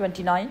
29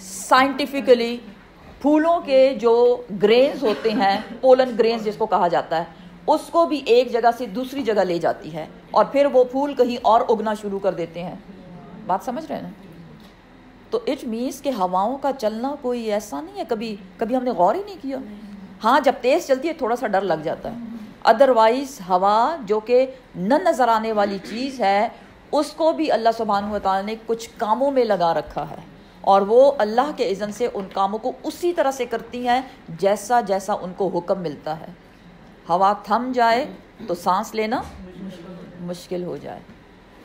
scientifically پھولوں کے جو گرینز ہوتے ہیں، پولن گرینز جس کو کہا جاتا ہے، اس کو بھی ایک جگہ سے دوسری جگہ لے جاتی ہے اور پھر وہ پھول کہیں اور اگنا شروع کر دیتے ہیں. بات سمجھ رہے ہیں نا؟ تو اٹ مینس کہ ہواؤں کا چلنا کوئی ایسا نہیں ہے، کبھی ہم نے غور ہی نہیں کیا. ہاں جب تیز چلتی ہے تھوڑا سا ڈر لگ جاتا ہے، ادروائز ہوا جو کہ نہ نظر آنے والی چیز ہے اس کو بھی اللہ سبحانہ و تعالیٰ نے کچھ کاموں میں لگا رکھا ہے، اور وہ اللہ کے اذن سے ان کاموں کو اسی طرح سے کرتی ہیں جیسا جیسا ان کو حکم ملتا ہے. ہوا تھم جائے تو سانس لینا مشکل ہو جائے،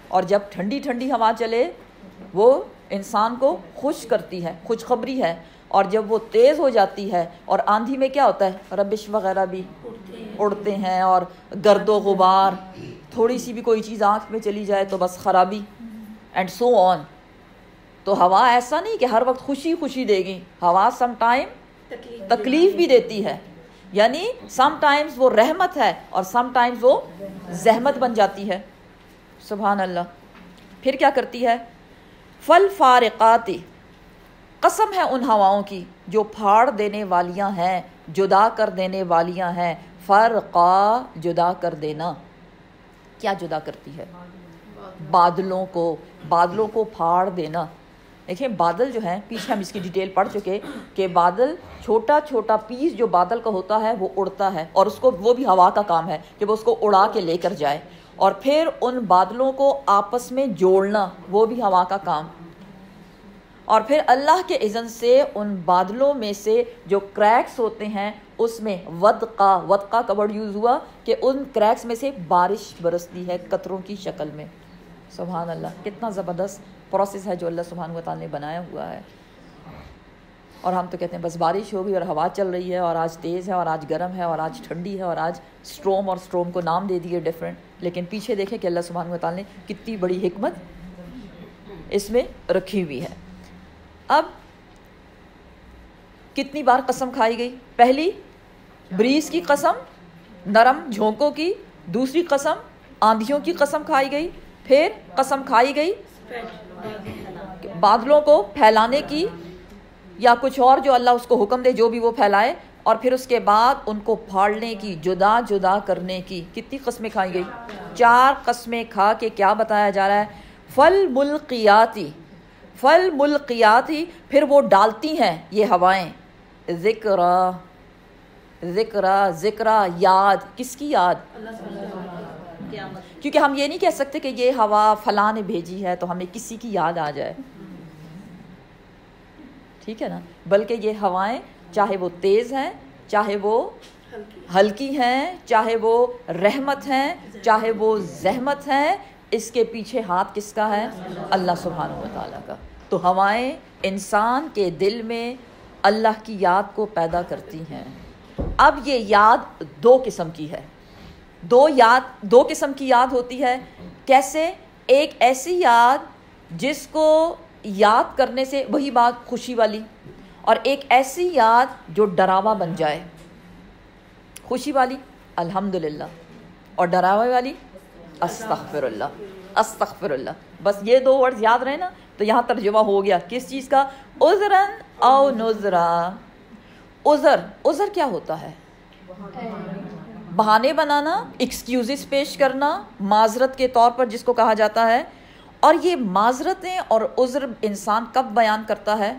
اور جب ٹھنڈی ٹھنڈی ہوا چلے وہ انسان کو خوش کرتی ہے، خوشخبری ہے. اور جب وہ تیز ہو جاتی ہے اور آندھی میں کیا ہوتا ہے، ربش وغیرہ بھی اڑتے ہیں اور گرد و غبار، تھوڑی سی بھی کوئی چیز آنکھ میں چلی جائے تو بس خرابی، اینڈ سو آن. تو ہوا ایسا نہیں کہ ہر وقت خوشی خوشی دے گی، ہوا سم ٹائم تکلیف بھی دیتی ہے، یعنی سم ٹائمز وہ رحمت ہے اور سم ٹائمز وہ زحمت بن جاتی ہے. سبحان اللہ. پھر کیا کرتی ہے، فل فارقاتی، قسم ہے ان ہواؤں کی جو پھاڑ دینے والیاں ہیں، جدا کر دینے والیاں ہیں. فرقا، جدا کر دینا. کیا جدا کرتی ہے؟ بادلوں کو پھاڑ دینا. دیکھیں بادل جو ہیں، پیچھے ہم اس کی ڈیٹیل پڑھ چکے کہ بادل چھوٹا چھوٹا پیس جو بادل کا ہوتا ہے وہ اڑتا ہے، اور اس کو وہ بھی ہوا کا کام ہے کہ وہ اس کو اڑا کے لے کر جائے، اور پھر ان بادلوں کو آپس میں جوڑنا وہ بھی ہوا کا کام. اور پھر اللہ کے اذن سے ان بادلوں میں سے جو کریکس ہوتے ہیں اس میں ودقہ کا ورڈ یوز ہوا کہ ان کریکس میں سے بارش برستی ہے قطروں کی شکل میں. سبحان اللہ، کتنا زبردست پروسیس ہے جو اللہ سبحانہ و تعالیٰ نے بنایا ہوا ہے. اور ہم تو کہتے ہیں بس بارش ہوگی اور ہوا چل رہی ہے اور آج تیز ہے اور آج گرم ہے اور آج ٹھنڈی ہے اور آج اسٹروم، اور اسٹروم کو نام دے دیے ڈفرینٹ. لیکن پیچھے دیکھیں کہ اللہ سبحانہ و تعالیٰ نے کتنی بڑی حکمت اس میں رکھی ہوئی ہے. اب کتنی بار قسم کھائی گئی؟ پہلی بریز کی قسم، نرم جھونکوں کی. دوسری قسم آندھیوں کی قسم کھائی گئی. پھر قسم کھائی گئی بادلوں کو پھیلانے کی یا کچھ اور جو اللہ اس کو حکم دے جو بھی وہ پھیلائے. اور پھر اس کے بعد ان کو پھاڑنے کی، جدا جدا کرنے کی. کتنی قسمیں کھائی گئی؟ 4 قسمیں کھا کے کیا بتایا جا رہا ہے؟ فل ملقیاتی، پھر وہ ڈالتی ہیں یہ ہوائیں ذکرہ، یاد. کس کی یاد؟ کیونکہ ہم یہ نہیں کہہ سکتے کہ یہ ہوا فلاں نے بھیجی ہے تو ہمیں کسی کی یاد آ جائے، ٹھیک ہے نا، بلکہ یہ ہوائیں چاہے وہ تیز ہیں، چاہے وہ ہلکی ہیں، چاہے وہ رحمت ہیں، چاہے وہ زحمت ہیں، اس کے پیچھے ہاتھ کس کا ہے؟ اللہ سبحانہ و تعالیٰ کا. تو ہوائیں انسان کے دل میں اللہ کی یاد کو پیدا کرتی ہیں. اب یہ یاد 2 قسم کی ہے. 2 قسم کی یاد ہوتی ہے. کیسے؟ ایک ایسی یاد جس کو یاد کرنے سے وہی بات خوشی والی، اور ایک ایسی یاد جو ڈراوا بن جائے. خوشی والی الحمدللہ، اور ڈراوے والی استغفر اللہ. بس یہ 2 ورڈز یاد رہے نا تو یہاں ترجمہ ہو گیا کس چیز کا؟ عذرن او نذرا. عذر کیا ہوتا ہے؟ بہانے بنانا، ایکسکیوزز پیش کرنا، معذرت کے طور پر جس کو کہا جاتا ہے. اور یہ معذرتیں اور عذر انسان کب بیان کرتا ہے؟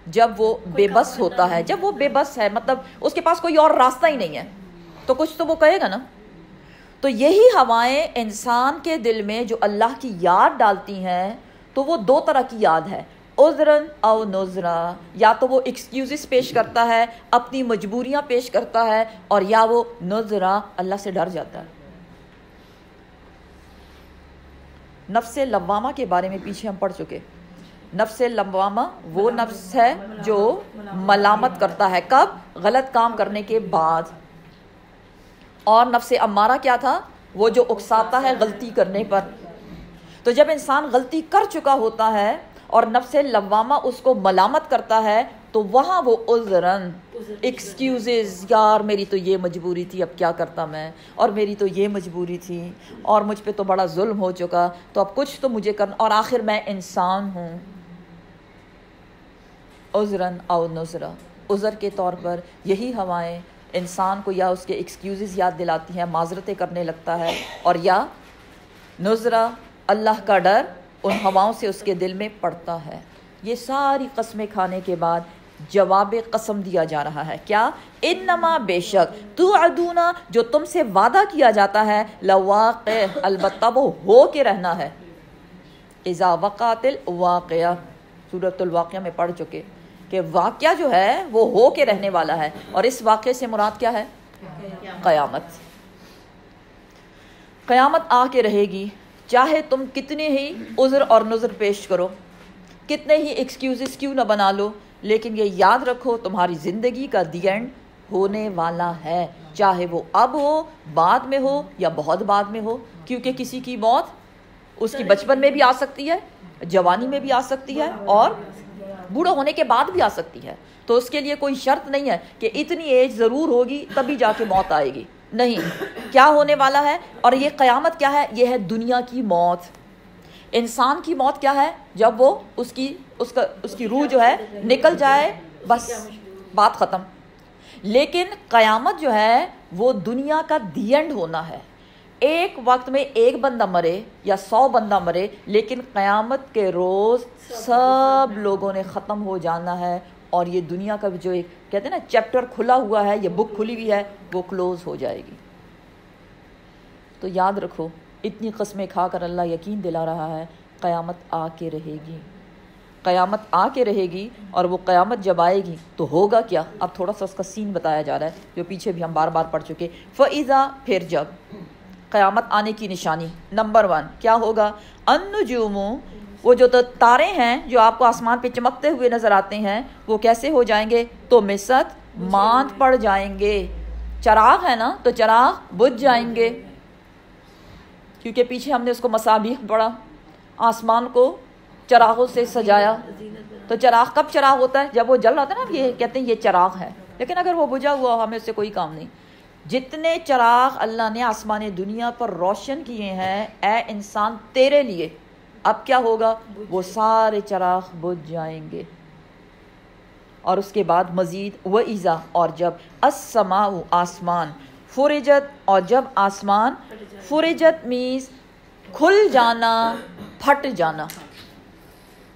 جب وہ بے بس ہوتا ہے. جب وہ بے بس ہے، مطلب اس کے پاس کوئی اور راستہ ہی نہیں ہے، تو کچھ تو وہ کہے گا نا. تو یہی ہوائیں انسان کے دل میں جو اللہ کی یاد ڈالتی ہیں، تو وہ 2 طرح کی یاد ہے، عذرن او نذرا. یا تو وہ ایکسکیوزز پیش کرتا ہے، اپنی مجبوریاں پیش کرتا ہے، اور یا وہ نذرا اللہ سے ڈر جاتا ہے. نفس لوامہ کے بارے میں پیچھے ہم پڑھ چکے. نفس لوامہ وہ نفس ہے جو ملامت کرتا ہے. کب؟ غلط کام کرنے کے بعد. اور نفس امارہ کیا تھا؟ وہ جو اکساتا ہے غلطی کرنے پر. تو جب انسان غلطی کر چکا ہوتا ہے اور نفس لوامہ اس کو ملامت کرتا ہے تو وہاں وہ عذرن، ایکسکیوزز، یار میری تو یہ مجبوری تھی، اب کیا کرتا میں، اور میری تو یہ مجبوری تھی، اور مجھ پہ تو بڑا ظلم ہو چکا، تو اب کچھ تو مجھے کرنا، اور آخر میں انسان ہوں. عذرن او نذرا، عذر کے طور پر یہی ہوائیں انسان کو یا اس کے ایکسکیوزز یاد دلاتی ہیں، معذرتیں کرنے لگتا ہے، اور یا نذرا اللہ کا ڈر ان ہواؤں سے اس کے دل میں پڑتا ہے۔ یہ ساری قسمیں کھانے کے بعد جواب قسم دیا جا رہا ہے، کیا؟ انما بے شک توعدون، جو تم سے وعدہ کیا جاتا ہے، لواقع، البتہ وہ ہو کے رہنا ہے۔ اذا وقعت الواقعہ، سورۃ الواقعہ میں پڑھ چکے کہ واقعہ جو ہے وہ ہو کے رہنے والا ہے، اور اس واقعے سے مراد کیا ہے؟ قیامت۔ قیامت آ کے رہے گی، چاہے تم کتنے ہی عذر اور نذر پیش کرو، کتنے ہی ایکسکیوزز کیوں نہ بنا لو، لیکن یہ یاد رکھو تمہاری زندگی کا دی اینڈ ہونے والا ہے، چاہے وہ اب ہو، بعد میں ہو، یا بہت بعد میں ہو، کیونکہ کسی کی موت اس کی بچپن میں بھی آ سکتی ہے، جوانی میں بھی آ سکتی ہے، اور بوڑھا ہونے کے بعد بھی آ سکتی ہے۔ تو اس کے لیے کوئی شرط نہیں ہے کہ اتنی ایج ضرور ہوگی تبھی جا کے موت آئے گی، نہیں، کیا ہونے والا ہے۔ اور یہ قیامت کیا ہے؟ یہ ہے دنیا کی موت۔ انسان کی موت کیا ہے؟ جب وہ اس کی روح جو ہے نکل جائے، بس بات ختم۔ لیکن قیامت جو ہے وہ دنیا کا دی اینڈ ہونا ہے۔ ایک وقت میں ایک بندہ مرے یا 100 بندہ مرے، لیکن قیامت کے روز سب لوگوں نے ختم ہو جانا ہے، اور یہ دنیا کا جو ایک کہتے ہیں نا چیپٹر کھلا ہوا ہے، یہ بک کھلی ہوئی ہے، وہ کلوز ہو جائے گی۔ تو یاد رکھو، اتنی قسمیں کھا کر اللہ یقین دلا رہا ہے قیامت آ کے رہے گی، قیامت آ کے رہے گی، اور وہ قیامت جب آئے گی تو ہوگا کیا؟ اب تھوڑا سا اس کا سین بتایا جا رہا ہے جو پیچھے بھی ہم بار بار پڑھ چکے۔ فَإِذَا، پھر جب، قیامت آنے کی نشانی نمبر 1 کیا ہوگا؟ النجوم، وہ جو تارے ہیں جو آپ کو آسمان پہ چمکتے ہوئے نظر آتے ہیں، وہ کیسے ہو جائیں گے؟ تو مست، ماند پڑ جائیں گے۔ چراغ ہے نا، تو چراغ بجھ جائیں گے، کیونکہ پیچھے ہم نے اس کو مصابیح پڑھا، آسمان کو چراغوں سے سجایا۔ تو چراغ کب چراغ ہوتا ہے؟ جب وہ جل رہا تھا نا، یہ کہتے ہیں یہ چراغ ہے، لیکن اگر وہ بجھا ہوا ہمیں اس سے کوئی کام نہیں۔ جتنے چراغ اللہ نے آسمان دنیا پر روشن کیے ہیں اے انسان تیرے لیے، اب کیا ہوگا؟ وہ سارے چراغ بجھ جائیں گے۔ اور اس کے بعد مزید وَإِذَا، اور جب السماء، آسمان، فرجت، اور جب آسمان فرجت میز کھل جانا، پھٹ جانا۔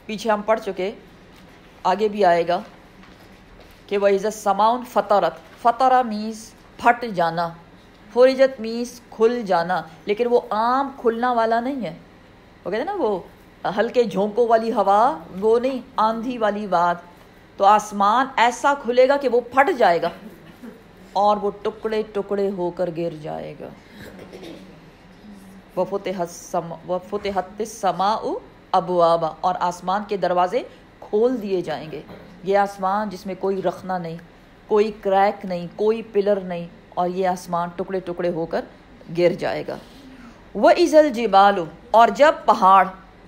پیچھے ہم پڑھ چکے، آگے بھی آئے گا کہ وَإِذَا السَّمَاءُ فَطَرَتْ، فَطَرَ میز پھٹ جانا، فرجت میز کھل جانا، لیکن وہ عام کھلنا والا نہیں ہے، وہ کہتے ہیں نا وہ ہلکے جھونکوں والی ہوا، وہ نہیں، آندھی والی بات۔ تو آسمان ایسا کھلے گا کہ وہ پھٹ جائے گا، اور وہ ٹکڑے ٹکڑے ہو کر گر جائے گا۔ وَفُتِحَتِ السَّمَاءُ أَبْوَابًا، اور آسمان کے دروازے کھول دیے جائیں گے۔ یہ آسمان جس میں کوئی رخنہ نہیں، کوئی کریک نہیں، کوئی پلر نہیں، اور یہ آسمان ٹکڑے ٹکڑے ہو کر گر جائے گا۔ وَإِذَا الْجِبَالُ، اور جب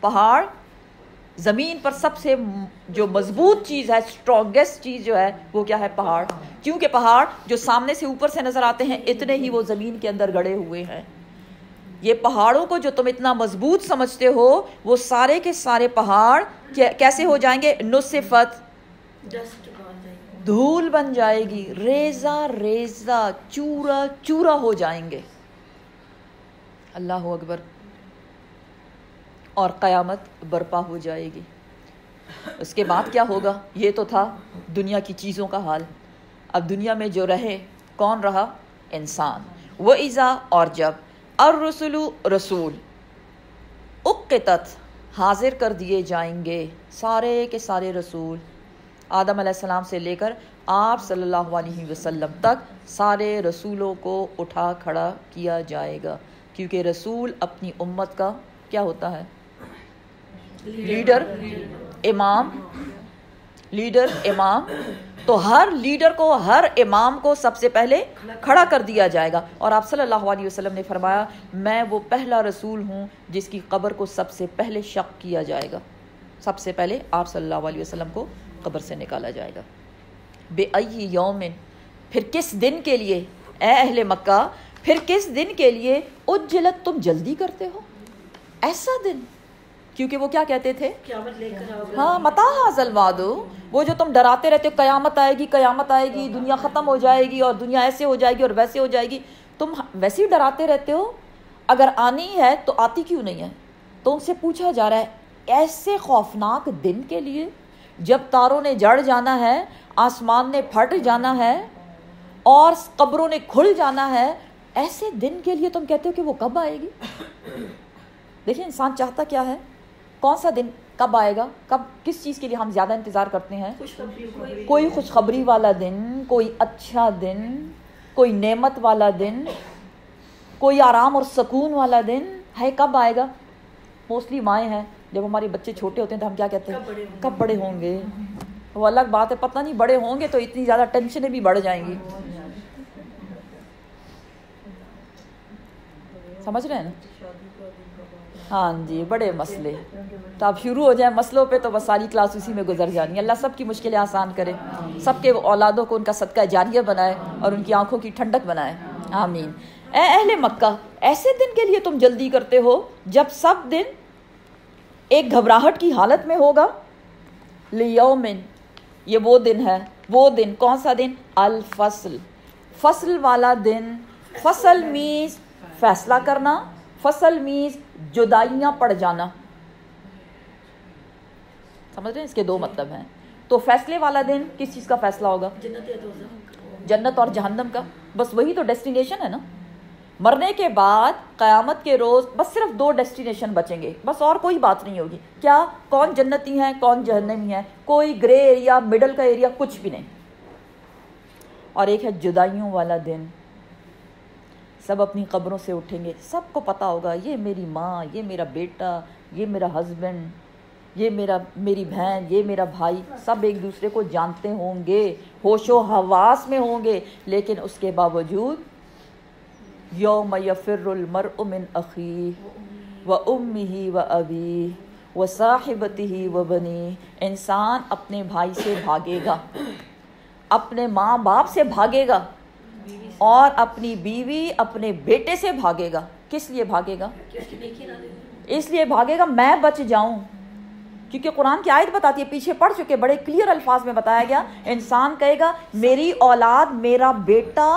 پہاڑ زمین پر سب سے جو مضبوط چیز ہے، اسٹرانگیسٹ چیز جو ہے وہ کیا ہے؟ پہاڑ، کیونکہ پہاڑ جو سامنے سے اوپر سے نظر آتے ہیں اتنے ہی وہ زمین کے اندر گڑے ہوئے ہیں۔ یہ پہاڑوں کو جو تم اتنا مضبوط سمجھتے ہو، وہ سارے کے سارے پہاڑ کیسے ہو جائیں گے؟ نصفت، دھول بن جائے گی، ریزہ ریزہ، چورا چورا ہو جائیں گے۔ اللہ اکبر۔ اور قیامت برپا ہو جائے گی۔ اس کے بعد کیا ہوگا؟ یہ تو تھا دنیا کی چیزوں کا حال۔ اب دنیا میں جو رہے کون رہا؟ انسان۔ وَإِذَا، اور جب الرسل، رسول، اقتت، حاضر کر دیے جائیں گے، سارے کے سارے رسول، آدم علیہ السلام سے لے کر آپ صلی اللہ علیہ وسلم تک سارے رسولوں کو اٹھا کھڑا کیا جائے گا، کیونکہ رسول اپنی امت کا کیا ہوتا ہے؟ لیڈر، امام، لیڈر، امام۔ تو ہر لیڈر کو، ہر امام کو سب سے پہلے کھڑا کر دیا جائے گا، اور آپ صلی اللہ علیہ وسلم نے فرمایا میں وہ پہلا رسول ہوں جس کی قبر کو سب سے پہلے شق کیا جائے گا، سب سے پہلے آپ صلی اللہ علیہ وسلم کو قبر سے نکالا جائے گا۔ بے ای یومن، پھر کس دن کے لیے اے اہل مکہ، پھر کس دن کے لیے اجلت، تم جلدی کرتے ہو؟ ایسا دن کیونکہ وہ کیا کہتے تھے؟ قیامت لے کر آؤ. ہاں متا حاصل وعدو، وہ جو تم ڈراتے رہتے ہو قیامت آئے گی قیامت آئے گی، دنیا ختم ہو جائے گی اور دنیا ایسے ہو جائے گی اور ویسے ہو جائے گی، تم ویسے ہی ڈراتے رہتے ہو، اگر آنی ہے تو آتی کیوں نہیں ہے؟ تو ان سے پوچھا جا رہا ہے ایسے خوفناک دن کے لیے جب تاروں نے جڑ جانا ہے، آسمان نے پھٹ جانا ہے اور قبروں نے کھل جانا ہے، ایسے دن کے لیے تم کہتے ہو کہ وہ کب آئے گی؟ دیکھیں انسان چاہتا کیا ہے، کون سا دن کب آئے گا، کب کس چیز کے لیے ہم زیادہ انتظار کرتے ہیں؟ کوئی خوشخبری والا دن، کوئی اچھا دن، کوئی نعمت والا دن، کوئی آرام اور سکون والا دن ہے. کب آئے گا؟ موسٹلی مائیں ہیں جب ہمارے بچے چھوٹے ہوتے ہیں تو ہم کیا کہتے ہیں؟ کب بڑے ہوں گے. وہ الگ بات ہے، پتہ نہیں بڑے ہوں گے تو اتنی زیادہ ٹینشنیں بھی بڑھ جائیں گی. سمجھ رہے ہیں نا؟ ہاں جی، بڑے مسئلے. تو آپ شروع ہو جائیں مسئلوں پہ تو بس ساری کلاس اسی میں گزر جانی ہے. اللہ سب کی مشکلیں آسان کرے، سب کے اولادوں کو ان کا صدقہ جاریہ بنائے اور ان کی آنکھوں کی ٹھنڈک بنائے. آمین. اے اہل مکہ، ایسے دن کے لیے تم جلدی کرتے ہو جب سب دن ایک گھبراہٹ کی حالت میں ہوگا. لیومن، یہ وہ دن ہے، وہ دن کون سا دن؟ الفصل، فصل والا دن. فصل میز فیصلہ کرنا، فصل میز جدائیاں پڑ جانا. سمجھ رہے ہیں؟ اس کے دو مطلب ہیں. تو فیصلے والا دن کس چیز کا فیصلہ ہوگا؟ جنت اور جہنم کا. بس وہی تو ڈیسٹینیشن ہے نا. مرنے کے بعد قیامت کے روز بس صرف دو ڈیسٹینیشن بچیں گے، بس اور کوئی بات نہیں ہوگی. کیا؟ کون جنتی ہیں کون جہنمی ہیں، کوئی گرے ایریا، مڈل کا ایریا، کچھ بھی نہیں. اور ایک ہے جدائیوں والا دن. سب اپنی قبروں سے اٹھیں گے، سب کو پتہ ہوگا یہ میری ماں، یہ میرا بیٹا، یہ میرا ہسبینڈ، یہ میری بہن، یہ میرا بھائی، سب ایک دوسرے کو جانتے ہوں گے، ہوش و حواس میں ہوں گے. لیکن اس کے باوجود یوم یفر المرء من اخیہ و امہ و ابیہ و صاحبتہ و بنیہ. انسان اپنے بھائی سے بھاگے گا، اپنے ماں باپ سے بھاگے گا اور اپنی بیوی اپنے بیٹے سے بھاگے گا. کس لیے بھاگے گا؟ اس لیے بھاگے گا میں بچ جاؤں. کیونکہ قرآن کی آیت بتاتی ہے، پیچھے پڑھ چکے، بڑے کلیئر الفاظ میں بتایا گیا. انسان کہے گا میری اولاد، میرا بیٹا،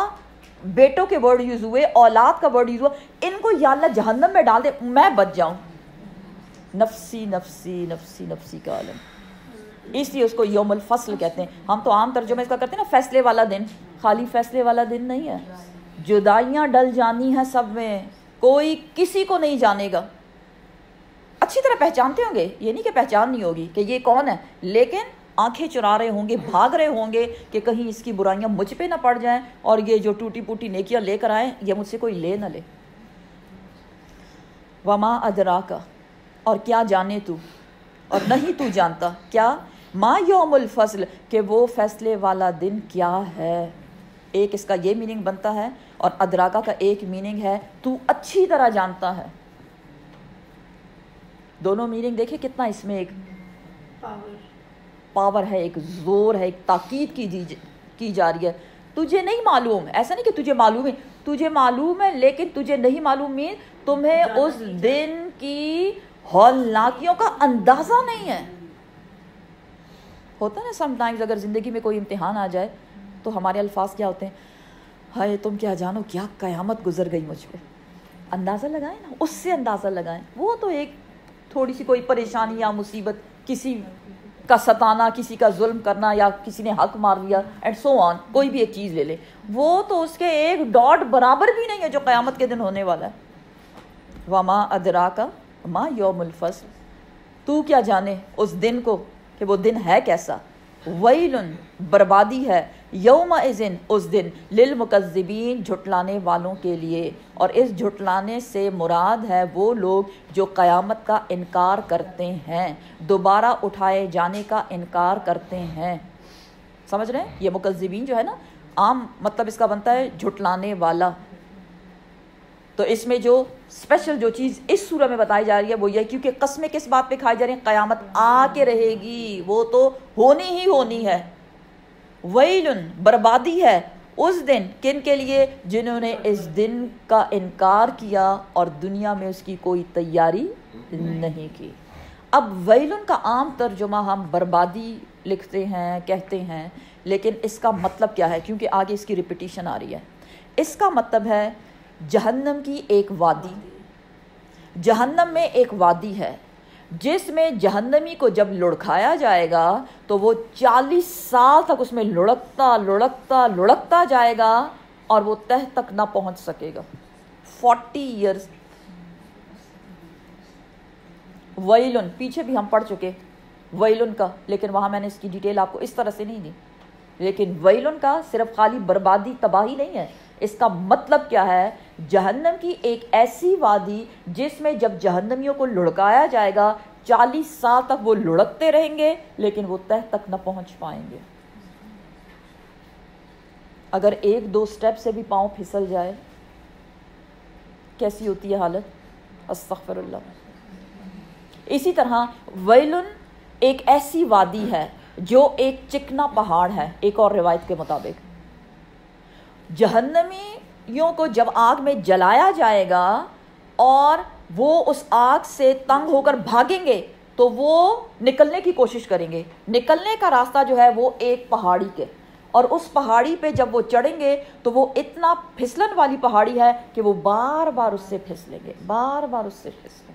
بیٹوں کے ورڈ یوز ہوئے، اولاد کا ورڈ یوز ہوا، ان کو یا اللہ جہنم میں ڈال دے میں بچ جاؤں. نفسی نفسی نفسی نفسی کا عالم. اس لیے اس کو یوم الفصل کہتے ہیں. ہم تو عام ترجمہ اس کا کرتے ہیں نا فیصلے والا دن. خالی فیصلے والا دن نہیں ہے، جدائیاں ڈل جانی ہیں سب میں، کوئی کسی کو نہیں جانے گا. اچھی طرح پہچانتے ہوں گے، یہ نہیں کہ پہچان نہیں ہوگی کہ یہ کون ہے، لیکن آنکھیں چرا رہے ہوں گے، بھاگ رہے ہوں گے کہ کہیں اس کی برائیاں مجھ پہ نہ پڑ جائیں اور یہ جو ٹوٹی پوٹی نیکیاں لے کر آئیں یہ مجھ سے کوئی لے نہ لے. وما ادراکا، اور کیا جانے تو، اور نہیں تو جانتا کیا، ما یوم الفصل، کہ وہ فیصلے والا دن کیا ہے. ایک اس کا یہ میننگ بنتا ہے اور ادراکا کا ایک میننگ ہے تو اچھی طرح جانتا ہے. دونوں میننگ دیکھیں کتنا اس میں ایک پاور ہے، ایک زور ہے، ایک تاکید کی جا رہی ہے. تجھے نہیں معلوم، ایسا نہیں کہ تجھے معلوم ہے، تجھے معلوم ہے لیکن تجھے نہیں معلوم مین تمہیں اس دن کی ہولناکیوں کا اندازہ نہیں ہے. ہوتا ہے نا سم ٹائمز اگر زندگی میں کوئی امتحان آ جائے تو ہمارے الفاظ کیا ہوتے ہیں، ہائے تم کیا جانو کیا قیامت گزر گئی مجھ پہ. اندازہ لگائیں نا، اس سے اندازہ لگائیں. وہ تو ایک تھوڑی سی کوئی پریشانی یا مصیبت، کسی کا ستانا، کسی کا ظلم کرنا یا کسی نے حق مار لیا اینڈ سو آن، کوئی بھی ایک چیز لے لے، وہ تو اس کے ایک ڈاٹ برابر بھی نہیں ہے جو قیامت کے دن ہونے والا ہے. وما ادراکا ما یوم الفصل، تو کیا جانے اس دن کو کہ وہ دن ہے کیسا. ویلن، بربادی ہے، یوم اذن، اس دن، للمکذبین، جھٹلانے والوں کے لیے. اور اس جھٹلانے سے مراد ہے وہ لوگ جو قیامت کا انکار کرتے ہیں، دوبارہ اٹھائے جانے کا انکار کرتے ہیں. سمجھ رہے ہیں؟ یہ مکذبین جو ہے نا، عام مطلب اس کا بنتا ہے جھٹلانے والا. تو اس میں جو اسپیشل جو چیز اس سورہ میں بتائی جا رہی ہے وہ یہ، کیونکہ قسمیں کس بات پہ کھائی جا رہی ہیں، قیامت آ کے رہے گی، وہ تو ہونی ہی ہونی ہے. ویلن، بربادی ہے اس دن کن کے لیے، جنہوں نے اس دن کا انکار کیا اور دنیا میں اس کی کوئی تیاری نہیں کی. اب ویلن کا عام ترجمہ ہم بربادی لکھتے ہیں، کہتے ہیں، لیکن اس کا مطلب کیا ہے؟ کیونکہ آگے اس کی ریپیٹیشن آ رہی ہے. اس کا مطلب ہے جہنم کی ایک وادی. جہنم میں ایک وادی ہے جس میں جہنمی کو جب لڑکھایا جائے گا تو وہ 40 سال تک اس میں لڑکتا جائے گا اور وہ تہ تک نہ پہنچ سکے گا. 40 ایئرز. ویلن پیچھے بھی ہم پڑھ چکے ویلن کا، لیکن وہاں میں نے اس کی ڈیٹیل آپ کو اس طرح سے نہیں دی. لیکن ویلن کا صرف خالی بربادی تباہی نہیں ہے، اس کا مطلب کیا ہے؟ جہنم کی ایک ایسی وادی جس میں جب جہنمیوں کو لڑکایا جائے گا 40 سال تک وہ لڑکتے رہیں گے لیکن وہ تہ تک نہ پہنچ پائیں گے. اگر 1-2 سٹیپ سے بھی پاؤں پھسل جائے کیسی ہوتی ہے حالت؟ استغفر اللہ. اسی طرح ویلن ایک ایسی وادی ہے جو ایک چکنا پہاڑ ہے. ایک اور روایت کے مطابق جہنمیوں کو جب آگ میں جلایا جائے گا اور وہ اس آگ سے تنگ ہو کر بھاگیں گے تو وہ نکلنے کی کوشش کریں گے. نکلنے کا راستہ جو ہے وہ ایک پہاڑی کے، اور اس پہاڑی پہ جب وہ چڑھیں گے تو وہ اتنا پھسلن والی پہاڑی ہے کہ وہ بار بار اس سے پھسلیں گے، بار بار اس سے پھسلیں گے.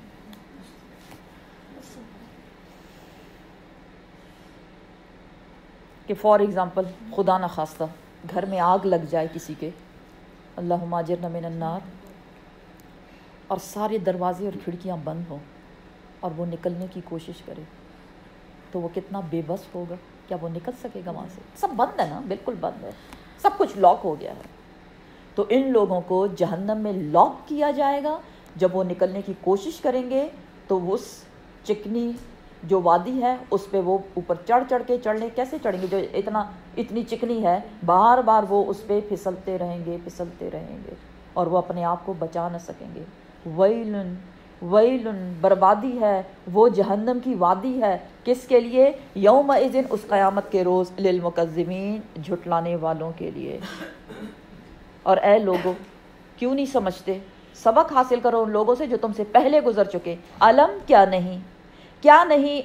کہ فار ایگزامپل خدا نہ خواستہ گھر میں آگ لگ جائے کسی کے، اللہم اجرنا من النار، اور سارے دروازے اور کھڑکیاں بند ہوں اور وہ نکلنے کی کوشش کرے تو وہ کتنا بے بس ہوگا. کیا وہ نکل سکے گا وہاں سے؟ سب بند ہے نا، بالکل بند ہے، سب کچھ لاک ہو گیا ہے. تو ان لوگوں کو جہنم میں لاک کیا جائے گا. جب وہ نکلنے کی کوشش کریں گے تو اس چکنی جو وادی ہے اس پہ وہ اوپر چڑھ کے چڑھنے کیسے چڑھیں گے جو اتنی چکنی ہے، بار بار وہ اس پہ پھسلتے رہیں گے اور وہ اپنے آپ کو بچا نہ سکیں گے. ویلن ویلن بربادی ہے، وہ جہنم کی وادی ہے. کس کے لیے؟ یومئذ اس قیامت کے روز، للمکذبین جھٹلانے والوں کے لیے. اور اے لوگو کیوں نہیں سمجھتے؟ سبق حاصل کرو ان لوگوں سے جو تم سے پہلے گزر چکے. علم کیا نہیں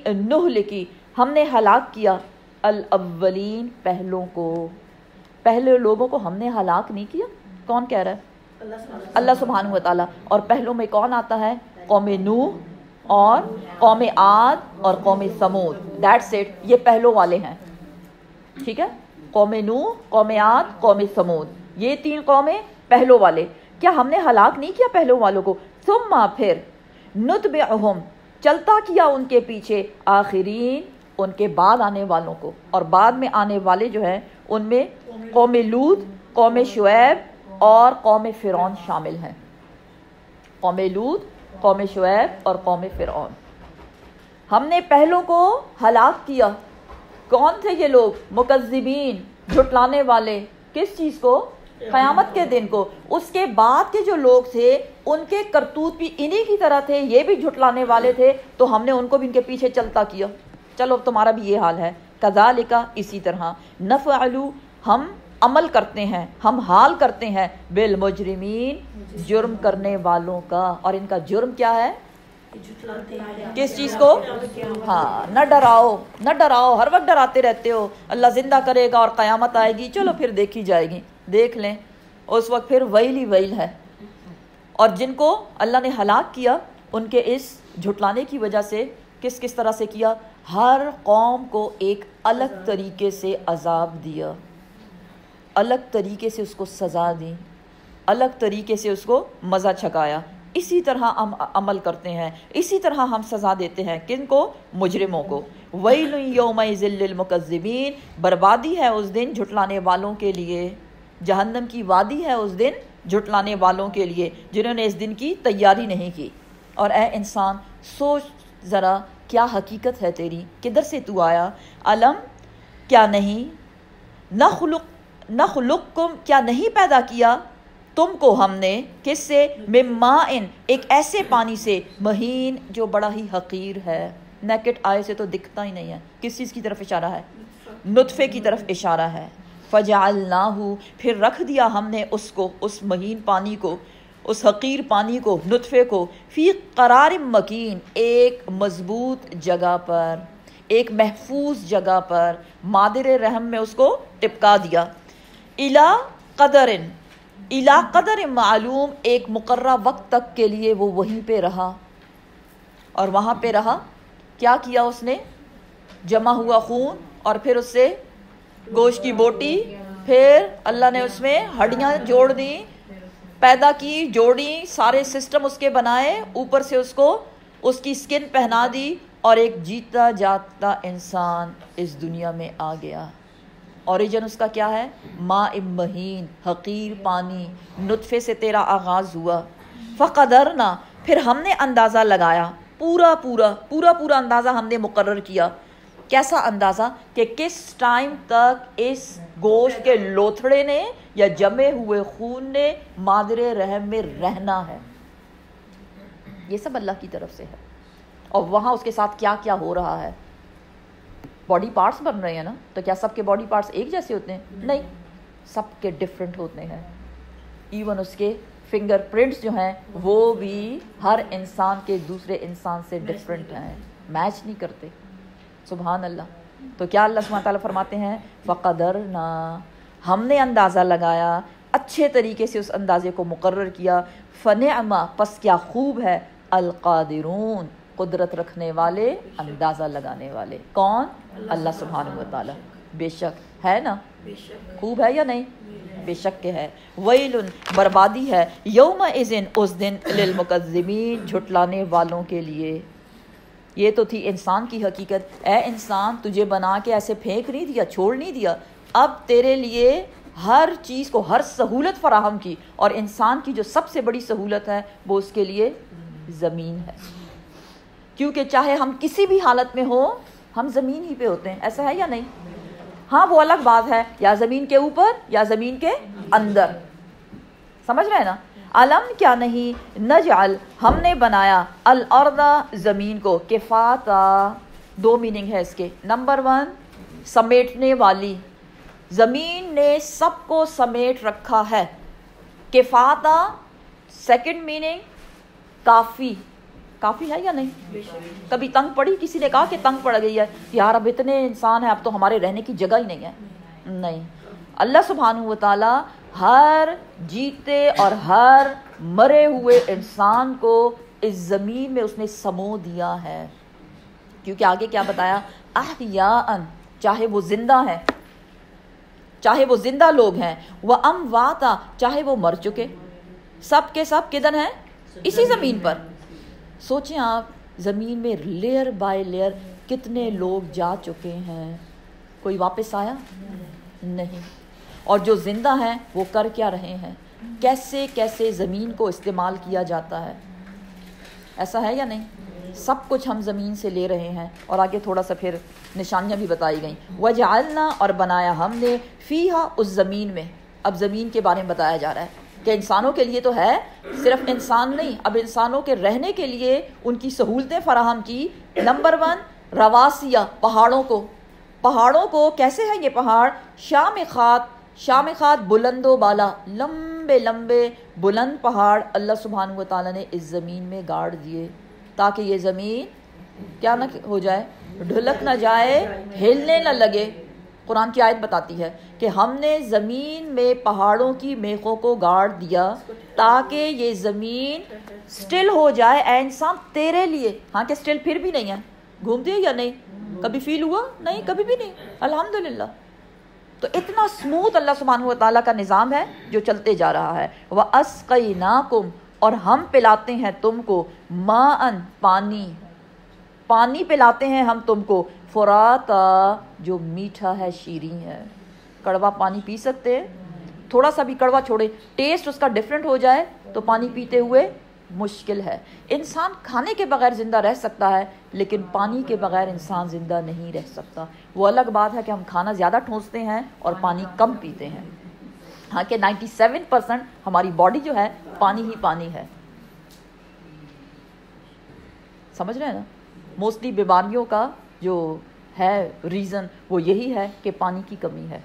نہلکی ہم نے ہلاک کیا الاولین پہلوں کو. پہلے لوگوں کو ہم نے ہلاک نہیں کیا؟ کون کہہ رہا ہے؟ اللہ سبحانہ و تعالیٰ. اور پہلوں میں کون آتا ہے؟ قوم نوح اور قوم عاد اور قوم سمود. That's it. یہ پہلوں والے ہیں، ٹھیک ہے؟ قوم نوح، قوم عاد، قوم سمود، یہ 3 قومیں پہلوں والے. کیا ہم نے ہلاک نہیں کیا پہلوں والوں کو؟ ثم پھر نتبعہم چلتا کیا ان کے پیچھے آخرین ان کے بعد آنے والوں کو. اور بعد میں آنے والے جو ہیں ان میں قوم لوط، قوم شعیب اور قوم فرعون شامل ہیں. قوم لوط، قوم شعیب اور قوم فرعون. ہم نے پہلوں کو ہلاک کیا. کون تھے یہ لوگ؟ مکذبین، جھٹلانے والے. کس چیز کو؟ قیامت کے دن کو. اس کے بعد کے جو لوگ تھے ان کے کرتوت بھی انہی کی طرح تھے، یہ بھی جھٹلانے والے تھے، تو ہم نے ان کو بھی ان کے پیچھے چلتا کیا. چلو تمہارا بھی یہ حال ہے. کذالک اسی طرح، نفعل ہم عمل کرتے ہیں، ہم حال کرتے ہیں، بالمجرمین جرم کرنے والوں کا. اور ان کا جرم کیا ہے؟ کس چیز کو؟ ہاں، نہ ڈراؤ، ہر وقت ڈراتے رہتے ہو. اللہ زندہ کرے گا اور قیامت آئے گی، چلو پھر دیکھی جائے گی. دیکھ لیں اس وقت پھر ویل ہی ویل ہے. اور جن کو اللہ نے ہلاک کیا ان کے اس جھٹلانے کی وجہ سے کس طرح سے کیا؟ ہر قوم کو ایک الگ طریقے سے عذاب دیا، الگ طریقے سے اس کو سزا دی، الگ طریقے سے اس کو مزہ چھکایا. اسی طرح ہم عمل کرتے ہیں، اسی طرح ہم سزا دیتے ہیں. کن کو؟ مجرموں کو. ویل یومئذ للمکذبین بربادی ہے اس دن جھٹلانے والوں کے لیے. جہنم کی وادی ہے اس دن جھٹلانے والوں کے لیے جنہوں نے اس دن کی تیاری نہیں کی. اور اے انسان سوچ ذرا، کیا حقیقت ہے تیری؟ کدھر سے تو آیا؟ علم کیا نہیں، نخلقکم کیا نہیں پیدا کیا تم کو ہم نے، کس سے؟ من ماء ایک ایسے پانی سے، مہین جو بڑا ہی حقیر ہے. نیکٹ آئے سے تو دکھتا ہی نہیں ہے. کس چیز کی طرف اشارہ ہے؟ نطفے کی طرف اشارہ ہے. فجعلناہ پھر رکھ دیا ہم نے اس کو، اس مہین پانی کو، اس حقیر پانی کو، نطفے کو، فی قرار مکین، ایک مضبوط جگہ پر، ایک محفوظ جگہ پر، مادر رحم میں اس کو ٹپکا دیا، الی قدر معلوم، ایک مقررہ وقت تک کے لیے وہ وہیں پہ رہا، اور وہاں پہ رہا، کیا کیا اس نے؟ جمع ہوا خون، اور پھر اس سے گوشت کی بوٹی، پھر اللہ نے اس میں ہڈیاں جوڑ دی، پیدا کی، جوڑی، سارے سسٹم اس کے بنائے، اوپر سے اس کو اس کی سکن پہنا دی، اور ایک جیتا جاتا انسان اس دنیا میں آ گیا۔ اوریجن اس کا کیا ہے؟ ماء مہین، حقیر پانی، نطفے سے تیرا آغاز ہوا۔ فقدرنا، پھر ہم نے اندازہ لگایا، پورا اندازہ ہم نے مقرر کیا۔ کیسا اندازہ؟ کہ کس ٹائم تک اس گوشت کے لوتھڑے نے یا جمے ہوئے خون نے مادر رحم میں رہنا ہے۔ یہ سب اللہ کی طرف سے ہے، اور وہاں اس کے ساتھ کیا کیا ہو رہا ہے۔ باڈی پارٹس بن رہے ہیں نا، تو کیا سب کے باڈی پارٹس ایک جیسے ہوتے ہیں؟ نہیں، سب کے ڈفرینٹ ہوتے ہیں۔ ایون اس کے فنگر پرنٹس جو ہیں وہ بھی ہر انسان کے دوسرے انسان سے ڈفرینٹ ہیں، میچ نہیں کرتے۔ سبحان اللہ۔ تو کیا اللہ سبحانہ تعالیٰ فرماتے ہیں؟ فقدرنا، ہم نے اندازہ لگایا، اچھے طریقے سے اس اندازے کو مقرر کیا۔ فنعم، پس کیا خوب ہے، القادرون، قدرت رکھنے والے، اندازہ لگانے والے۔ کون؟ اللہ سبحانہ وتعالیٰ۔ بے شک ہے نا، خوب ہے یا نہیں؟ بے شک کے ہے۔ ویل، بربادی ہے، یومئذ، اس دن، للمکذبین، جھٹلانے والوں کے لیے۔ یہ تو تھی انسان کی حقیقت۔ اے انسان، تجھے بنا کے ایسے پھینک نہیں دیا، چھوڑ نہیں دیا، اب تیرے لیے ہر چیز کو، ہر سہولت فراہم کی، اور انسان کی جو سب سے بڑی سہولت ہے وہ اس کے لیے زمین ہے، کیونکہ چاہے ہم کسی بھی حالت میں ہوں، ہم زمین ہی پہ ہوتے ہیں، ایسا ہے یا نہیں؟ ہاں، وہ الگ بات ہے، یا زمین کے اوپر یا زمین کے اندر، سمجھ رہے ہیں نا؟ علم، کیا نہیں، نجعل، ہم نے بنایا، الارض، زمین کو، کفاتا، دو میننگ ہے اس کے۔ نمبر 1، سمیٹنے والی، زمین نے سب کو سمیٹ رکھا ہے۔ کفاتا، سیکنڈ میننگ، کافی، کافی ہے یا نہیں؟ کبھی تنگ پڑی؟ کسی نے کہا کہ تنگ پڑ گئی ہے، یار اب اتنے انسان ہیں، اب تو ہمارے رہنے کی جگہ ہی نہیں ہے۔ نہیں، اللہ سبحانہ وتعالیٰ ہر جیتے اور ہر مرے ہوئے انسان کو اس زمین میں اس نے سمو دیا ہے، کیونکہ آگے کیا بتایا؟ احیاء، چاہے وہ زندہ ہیں، چاہے وہ زندہ لوگ ہیں، وامواتا، چاہے وہ مر چکے، سب کے سب کدھر ہیں؟ اسی زمین پر۔ سوچیں آپ، زمین میں لیئر بائی لیئر کتنے لوگ جا چکے ہیں، کوئی واپس آیا؟ نہیں۔ اور جو زندہ ہیں وہ کر کیا رہے ہیں؟ کیسے کیسے زمین کو استعمال کیا جاتا ہے، ایسا ہے یا نہیں؟ سب کچھ ہم زمین سے لے رہے ہیں، اور آگے تھوڑا سا پھر نشانیاں بھی بتائی گئیں۔ وجعلنا، اور بنایا ہم نے، فیہا، اس زمین میں، اب زمین کے بارے میں بتایا جا رہا ہے کہ انسانوں کے لیے تو ہے، صرف انسان نہیں، اب انسانوں کے رہنے کے لیے ان کی سہولتیں فراہم کی۔ نمبر 1، رواسیہ، پہاڑوں کو کیسے ہیں یہ پہاڑ؟ شامخات، بلند و بالا، لمبے لمبے بلند پہاڑ اللہ سبحانہ وتعالیٰ نے اس زمین میں گاڑ دیے، تاکہ یہ زمین کیا نہ ہو جائے، ڈھلک نہ جائے، ہلنے نہ لگے۔ قرآن کی آیت بتاتی ہے کہ ہم نے زمین میں پہاڑوں کی میخوں کو گاڑ دیا تاکہ یہ زمین سٹل ہو جائے، اے انسان تیرے لیے۔ ہاں کہ سٹل پھر بھی نہیں ہے، گھومتے یا نہیں؟ کبھی فیل ہوا؟ نہیں، کبھی بھی نہیں، الحمدللہ۔ تو اتنا سموتھ اللہ سبحانہ وتعالیٰ کا نظام ہے جو چلتے جا رہا ہے۔ وَأَسْقَيْنَاكُمْ، اور ہم پلاتے ہیں تم کو، ماءً، پانی پلاتے ہیں ہم تم کو، فراتا، جو میٹھا ہے، شیریں ہے۔ کڑوا پانی پی سکتے ہیں؟ تھوڑا سا بھی کڑوا چھوڑے، ٹیسٹ اس کا ڈیفرنٹ ہو جائے تو پانی پیتے ہوئے مشکل ہے۔ انسان کھانے کے بغیر زندہ رہ سکتا ہے، لیکن پانی کے بغیر انسان زندہ نہیں رہ سکتا۔ وہ الگ بات ہے کہ ہم کھانا زیادہ ٹھونستے ہیں اور پانی کم پیتے ہیں، ہاں کہ 97% ہماری باڈی جو ہے پانی ہی پانی ہے۔ سمجھ رہے ہیں نا؟ موسٹلی بیماریوں کا جو ہے ریزن وہ یہی ہے کہ پانی کی کمی ہے۔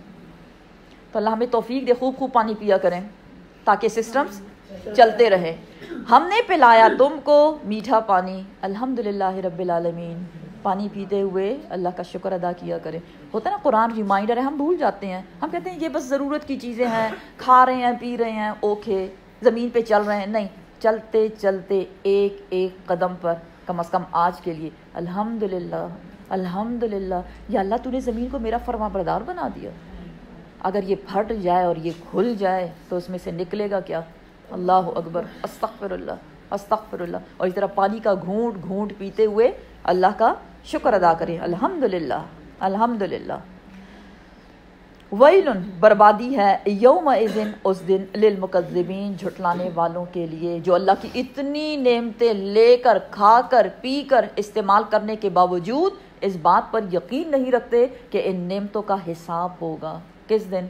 تو اللہ ہمیں توفیق دے، خوب پانی پیا کریں تاکہ سسٹمز چلتے رہے. ہم نے پلایا تم کو میٹھا پانی. الحمدللہ رب العالمین. پانی پیتے ہوئے اللہ کا شکر ادا کیا کریں. ہوتا ہے نا قرآن ریمائنڈر ہے, ہم بھول جاتے ہیں, ہم کہتے ہیں یہ بس ضرورت کی چیزیں ہیں, کھا رہے ہیں پی رہے ہیں اوکے, زمین پہ چل رہے ہیں. نہیں, چلتے چلتے ایک ایک قدم پر کم از کم آج کے لیے الحمدللہ الحمدللہ, یا اللہ تو نے زمین کو میرا فرما بردار بنا دیا. اگر یہ پھٹ جائے اور یہ کھل جائے تو اس میں سے نکلے گا کیا؟ اللہ اکبر, استغفر اللہ استغفر اللہ. اور اس طرح پانی کا گھونٹ گھونٹ پیتے ہوئے اللہ کا شکر ادا کریں, الحمدللہ الحمدللہ. ویل, بربادی ہے, یومئذ, اس دن, للمکذبین, جھٹلانے والوں کے لیے, جو اللہ کی اتنی نعمتیں لے کر کھا کر پی کر استعمال کرنے کے باوجود اس بات پر یقین نہیں رکھتے کہ ان نعمتوں کا حساب ہوگا. کس دن؟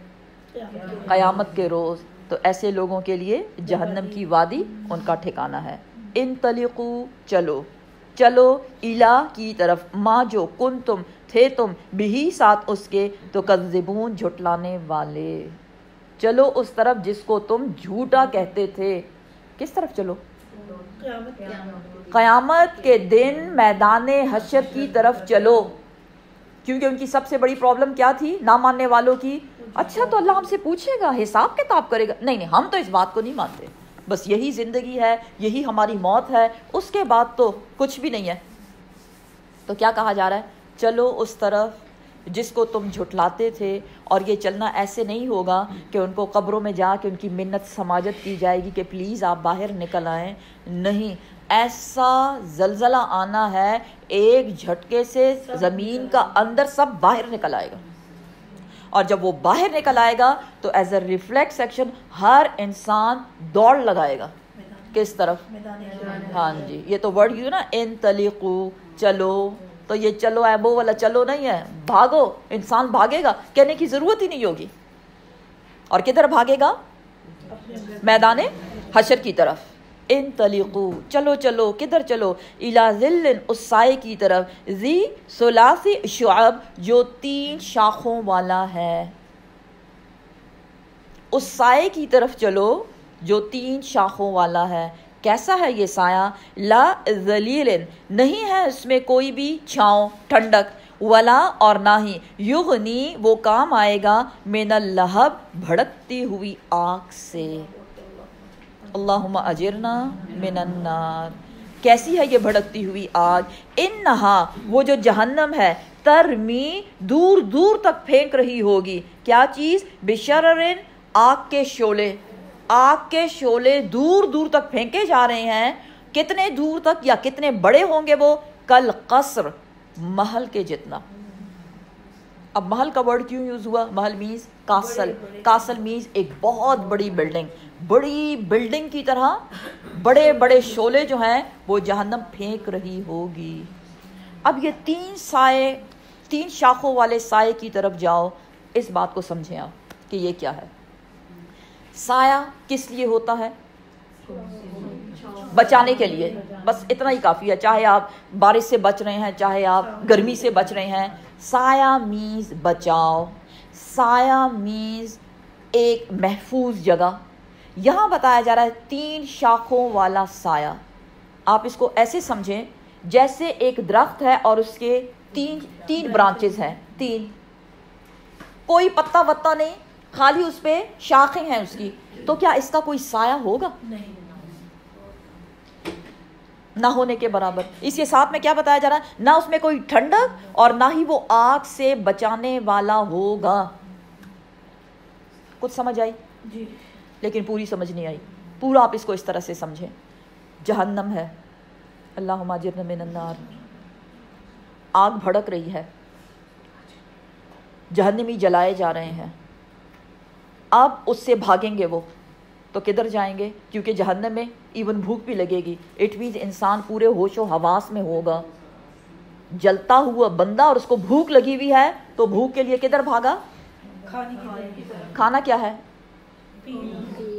قیامت کے روز. تو ایسے لوگوں کے لیے جہنم کی وادی ان کا ٹھکانہ ہے. انطلقو, چلو چلو, الہ, کی طرف, ما, جو, کن, تم, تھے تم, بھی, ساتھ اس کے, تو کذبون, جھٹلانے والے. چلو اس طرف جس کو تم جھوٹا کہتے تھے. کس طرف چلو؟ قیامت کے دن میدان حشر کی طرف چلو. کیونکہ ان کی سب سے بڑی پرابلم کیا تھی نہ ماننے والوں کی؟ اچھا تو اللہ ہم سے پوچھے گا, حساب کتاب کرے گا. نہیں نہیں, ہم تو اس بات کو نہیں مانتے, بس یہی زندگی ہے, یہی ہماری موت ہے, اس کے بعد تو کچھ بھی نہیں ہے. تو کیا کہا جا رہا ہے؟ چلو اس طرف جس کو تم جھٹلاتے تھے. اور یہ چلنا ایسے نہیں ہوگا کہ ان کو قبروں میں جا کے ان کی منت سماجت کی جائے گی کہ پلیز آپ باہر نکل آئیں. نہیں, ایسا زلزلہ آنا ہے, ایک جھٹکے سے زمین کا اندر سب باہر نکل آئے گا. اور جب وہ باہر نکل آئے گا تو ایز اے ریفلیکس ایکشن ہر انسان دوڑ لگائے گا. کس طرف؟ ہاں جی, یہ تو ورڈ یوں نا, انطلقو, چلو. تو یہ چلو ہے وہ والا چلو نہیں ہے, بھاگو. انسان بھاگے گا, کہنے کی ضرورت ہی نہیں ہوگی. اور کدھر بھاگے گا؟ میدان حشر کی طرف. انطلقو, چلو چلو, کدھر چلو؟ الی ظل, اس سائے کی طرف, ذی ثلاث شعب, جو 3 شاخوں والا ہے. اس سائے کی طرف چلو جو 3 شاخوں والا ہے. کیسا ہے یہ سایہ؟ لا ذلیل, نہیں ہے اس میں کوئی بھی چھاؤں ٹھنڈک, ولا, اور نہ ہی, یغنی, وہ کام آئے گا, من اللہب, بھڑکتی ہوئی آگ سے. اللہم اجرنا من النار. کیسی ہے یہ بھڑکتی ہوئی آگ؟ انہا, وہ جو جہنم ہے, ترمی, دور دور تک پھینک رہی ہوگی. کیا چیز؟ بشررن, آگ کے شعلے. آگ کے شعلے دور دور تک پھینکے جا رہے ہیں. کتنے دور تک یا کتنے بڑے ہوں گے وہ؟ کل قصر, محل کے جتنا. اب محل کا ورڈ کیوں یوز ہوا؟ Mahal means castle. Castle means ایک بہت بڑی بلڈنگ. بڑی بلڈنگ کی طرح بڑے بڑے شعلے جو ہیں وہ جہنم پھینک رہی ہوگی. اب یہ 3 سائے, 3 شاخوں والے سائے کی طرف جاؤ. اس بات کو سمجھیں آپ کہ یہ کیا ہے. سایہ کس لیے ہوتا ہے؟ بچانے کے لیے, بس اتنا ہی کافی ہے. چاہے آپ بارش سے بچ رہے ہیں, چاہے آپ گرمی سے بچ رہے ہیں, سایہ مینز بچاؤ. سایہ مینز ایک محفوظ جگہ. یہاں بتایا جا رہا ہے 3 شاخوں والا سایہ. آپ اس کو ایسے سمجھیں جیسے ایک درخت ہے اور اس کے 3 برانچز ہیں. 3, کوئی پتا وتا نہیں, خالی اس پہ شاخیں ہیں اس کی. تو کیا اس کا کوئی سایہ ہوگا؟ نہ ہونے کے برابر. اس کے ساتھ میں کیا بتایا جا رہا ہے؟ نہ اس میں کوئی ٹھنڈک اور نہ ہی وہ آگ سے بچانے والا ہوگا. کچھ سمجھ آئی؟ جی. لیکن پوری سمجھ نہیں آئی. پورا آپ اس کو اس طرح سے سمجھیں. جہنم ہے, اللہم اجرنا من النار. آگ بھڑک رہی ہے, جہنمی جلائے جا رہے ہیں. اب اس سے بھاگیں گے وہ تو کدھر جائیں گے؟ کیونکہ جہنم میں ایون بھوک بھی لگے گی. اٹ مینز انسان پورے ہوش و حواس میں ہوگا. جلتا ہوا بندہ اور اس کو بھوک لگی ہوئی ہے تو بھوک کے لیے کدھر بھاگا؟ کھانا کیا ہے؟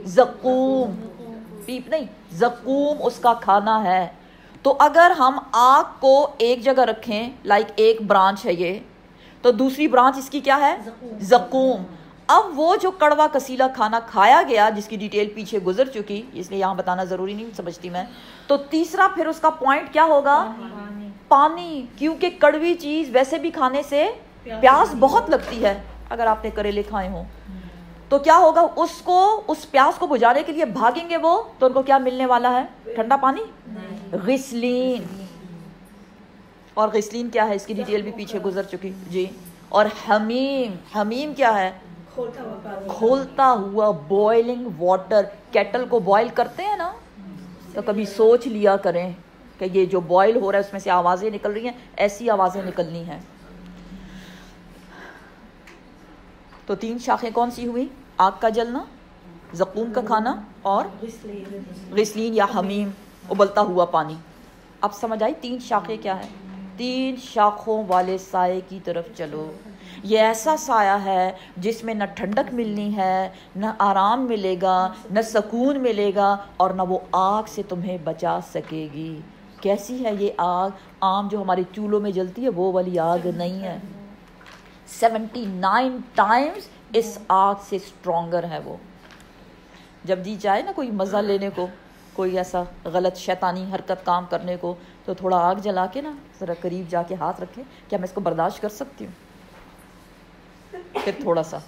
زقوم. پیپ نہیں, زقوم اس کا کھانا ہے. تو اگر ہم آگ کو ایک جگہ رکھیں, لائک ایک برانچ ہے یہ, تو دوسری برانچ اس کی کیا ہے؟ زقوم. اب وہ جو کڑوا کسیلا کھانا کھایا گیا جس کی ڈیٹیل پیچھے گزر چکی، اس لیے یہاں بتانا ضروری نہیں سمجھتی میں، تو تیسرا پھر اس کا پوائنٹ کیا ہوگا؟ پانی، کیونکہ کڑوی چیز ویسے بھی کھانے سے پیاس بہت لگتی ہے، اگر آپ نے کریلے کھائے ہوں تو کیا ہوگا، اس پیاس کو بجھانے کے لیے بھاگیں گے وہ، تو ان کو کیا ملنے والا ہے؟ ٹھنڈا پانی، غسلین۔ اور غسلین کیا ہے اس کی ڈیٹیل بھی پیچھے گزر چکی جی۔ اور حمیم، حمیم کیا ہے؟ کھولتا ہوا بوائلنگ واٹر۔ کیٹل کو بوائل کرتے ہیں نا، تو کبھی سوچ لیا کریں کہ یہ جو بوائل ہو رہا ہے اس میں سے آوازیں نکل رہی ہیں، ایسی آوازیں نکلنی ہیں۔ تو 3 شاخیں کون سی ہوئی؟ آگ کا جلنا، زقوم کا کھانا، اور غسلین یا حمیم، ابلتا ہوا پانی۔ اب سمجھ آئی 3 شاخیں کیا ہے؟ 3 شاخوں والے سائے کی طرف چلو۔ یہ ایسا سایہ ہے جس میں نہ ٹھنڈک ملنی ہے، نہ آرام ملے گا، نہ سکون ملے گا، اور نہ وہ آگ سے تمہیں بچا سکے گی۔ کیسی ہے یہ آگ؟ عام جو ہمارے چولہوں میں جلتی ہے وہ والی آگ نہیں ہے، 79 ٹائمز اس آگ سے اسٹرانگر ہے وہ۔ جب جی چاہے نا کوئی مزہ لینے کو، کوئی ایسا غلط شیطانی حرکت کام کرنے کو، تو تھوڑا آگ جلا کے نا ذرا قریب جا کے ہاتھ رکھے، کیا میں اس کو برداشت کر سکتی ہوں؟ پھر تھوڑا سا